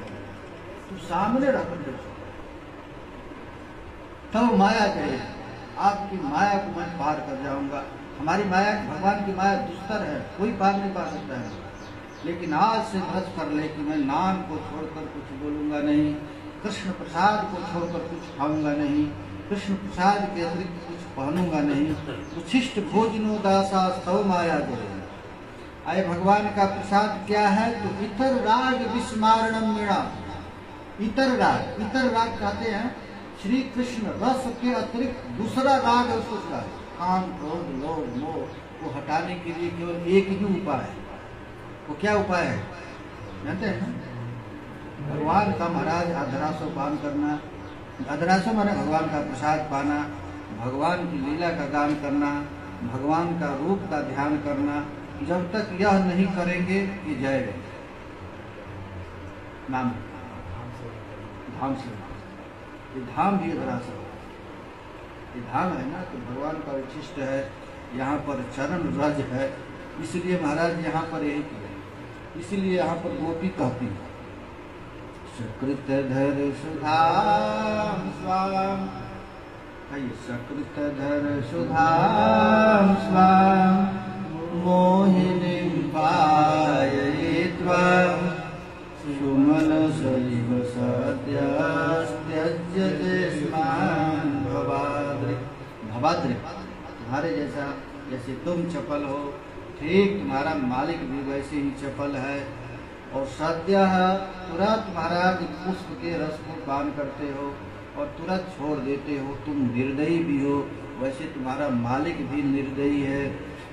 S1: तू सामने रहकर देखो तो माया कहे आपकी माया को मैं पार कर जाऊंगा। हमारी माया, भगवान की माया दुस्तर है, कोई पार नहीं पा सकता है। लेकिन आज से व्रत कर ले कि मैं नाम को छोड़कर कुछ बोलूंगा नहीं, कृष्ण प्रसाद को छोड़कर कुछ खाऊंगा नहीं, कृष्ण प्रसाद के अतिरिक्त कुछ पहनूंगा नहीं। उच्छिष्ट भोजनो दासा स्तव माया जय। आए भगवान का प्रसाद क्या है? तो इतर राग विस्मारणम मीणा। इतर राग कहते हैं श्री कृष्ण रस के अतिरिक्त दूसरा राग है उसको, काम क्रोध लोभ मोह को हटाने के लिए केवल एक ही उपाय है। वो क्या उपाय है जानते हैं? भगवान का महाराज अधरासो पान करना, अधरासो माने भगवान का प्रसाद पाना, भगवान की लीला का गान करना, भगवान का रूप का ध्यान करना। जब तक यह नहीं करेंगे कि जय नाम धाम से, ये धाम भी अधरासो, ये धाम है ना, तो भगवान का विशिष्ट है। यहाँ पर चरण रज है, इसलिए महाराज यहाँ पर यही किया, इसलिए यहाँ पर गोपी कहती है सकृत धर सुधाम स्वाम, सकृत धर सुधाम स्वाम मोहिनी पाययित्वा सुमन सैव सद्यस्त्यज्यते स्मान् भवाद्रि। भवाद्रि तुम्हारे जैसा, जैसे तुम चपल हो ठीक तुम्हारा मालिक भी वैसे ही चपल है। और सद्य तुरंत महाराज पुष्प के रस को पान करते हो और तुरंत छोड़ देते हो, तुम निर्दयी भी हो, वैसे तुम्हारा मालिक भी निर्दयी है।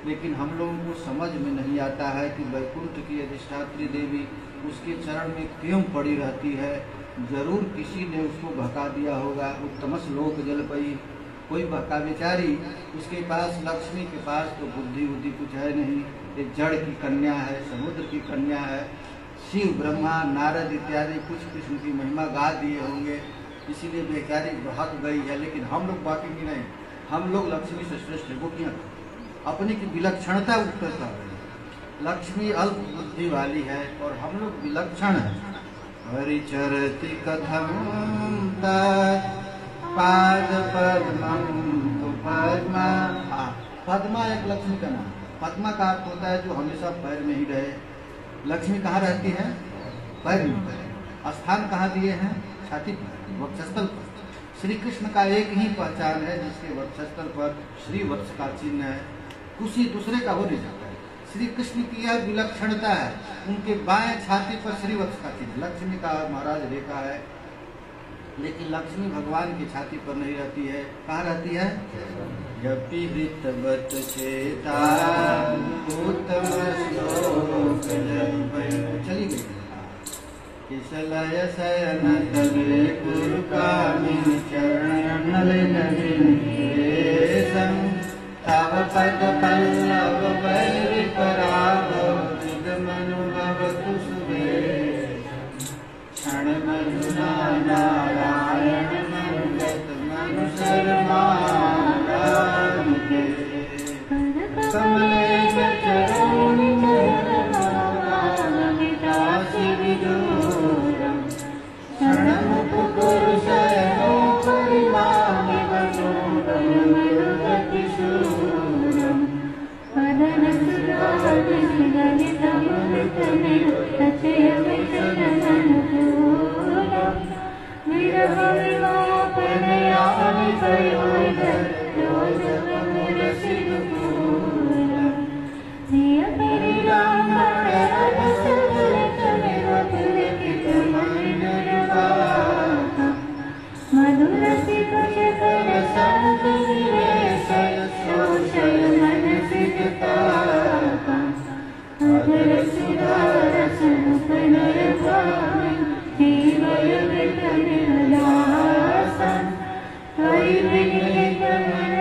S1: लेकिन हम लोगों को समझ में नहीं आता है कि वैकुंठ की अधिष्ठात्री देवी उसके चरण में क्यों पड़ी रहती है। जरूर किसी ने उसको भगा दिया होगा। उत्तमस लोक जल पई, कोई भक्का बेचारी, उसके पास लक्ष्मी के पास तो बुद्धि कुछ है नहीं, ये जड़ की कन्या है, समुद्र की कन्या है। शिव ब्रह्मा नारद इत्यादि कुछ कृष्ण की महिमा गा दिए होंगे, इसीलिए बेचारी भाग गई है। लेकिन हम लोग बाकी की नहीं, हम लोग लक्ष्मी से श्रेष्ठ गोपियाँ अपनी की विलक्षणता उत्तर कर रहे हैं। लक्ष्मी अल्प बुद्धि वाली है और हम लोग विलक्षण है। हरिचरति कथम पाद पद्मम तो पद्मा, पद्मा एक लक्ष्मी का नाम। पद्मा का अर्थ होता है जो हमेशा पैर में ही रहे। लक्ष्मी कहाँ रहती है? पैर में। स्थान कहाँ दिए हैं? छाती पर, वक्षस्थल पर। श्री कृष्ण का एक ही पहचान है जिसके वक्षस्थल पर श्री वत्स का चिन्ह है, किसी दूसरे का हो नहीं सकता है। श्री कृष्ण की यह विलक्षणता है, उनके बाएं छाती पर श्री वत्स का चिन्ह। लक्ष्मी का महाराज रेखा है, लेकिन लक्ष्मी भगवान की छाती पर नहीं रहती है। कहाँ रहती है? यपि वृत्तवत चेता उत्तम श्लोक चली गई। किसलय शयन तले पुरकामिनी चरणनलिनीरेशं तव पद पल्लव वैरिपराभव विदमनुभवतु सुवेशं क्षणमनुना नारायण मनुगत मनुशर्मारामुखे कमले चरणी चरणमामितासि विदूरम् क्षणमुपकुरुशयनो परिमामि वनोरमरुगतिशूरम् वदनसुधादिशिगलितमृतनिरुतचयमितननुकूलम् विरहविवापनयानि पयोधरोजकमुलसिदुकूलम्
S2: Thank you.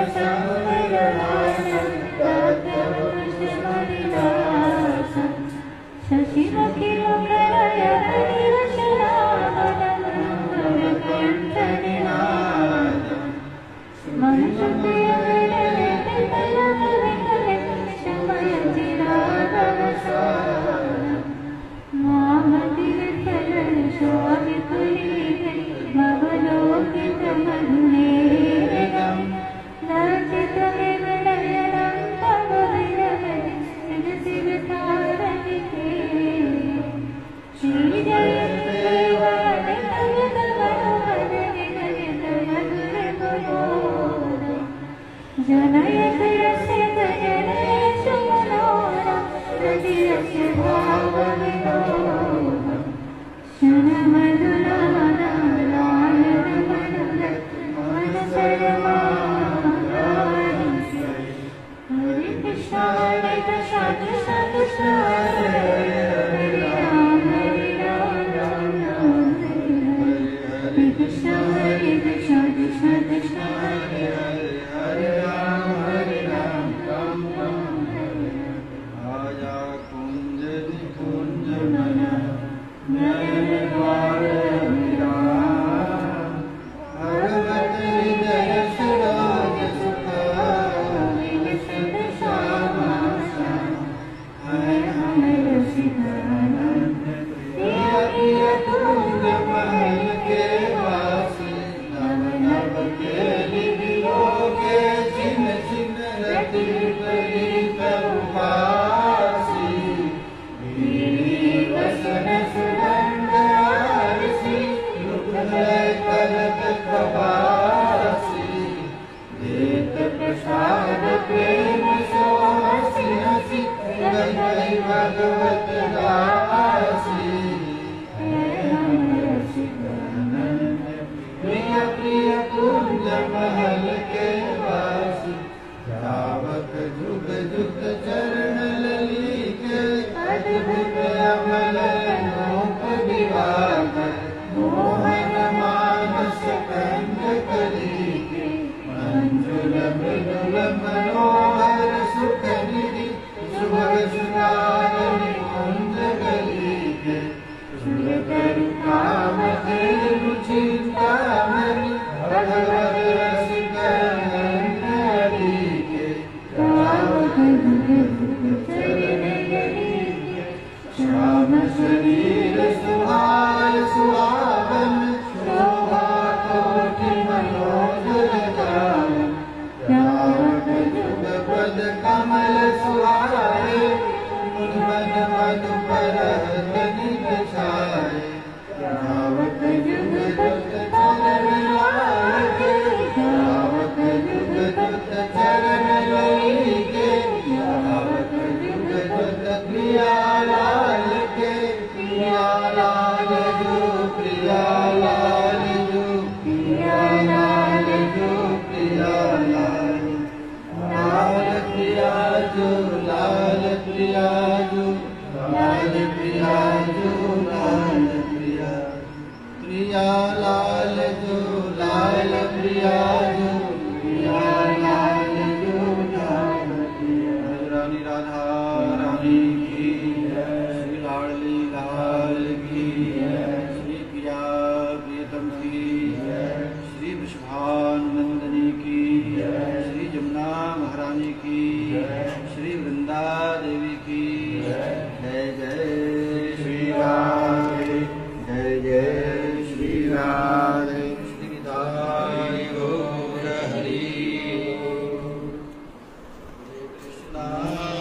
S1: Krishna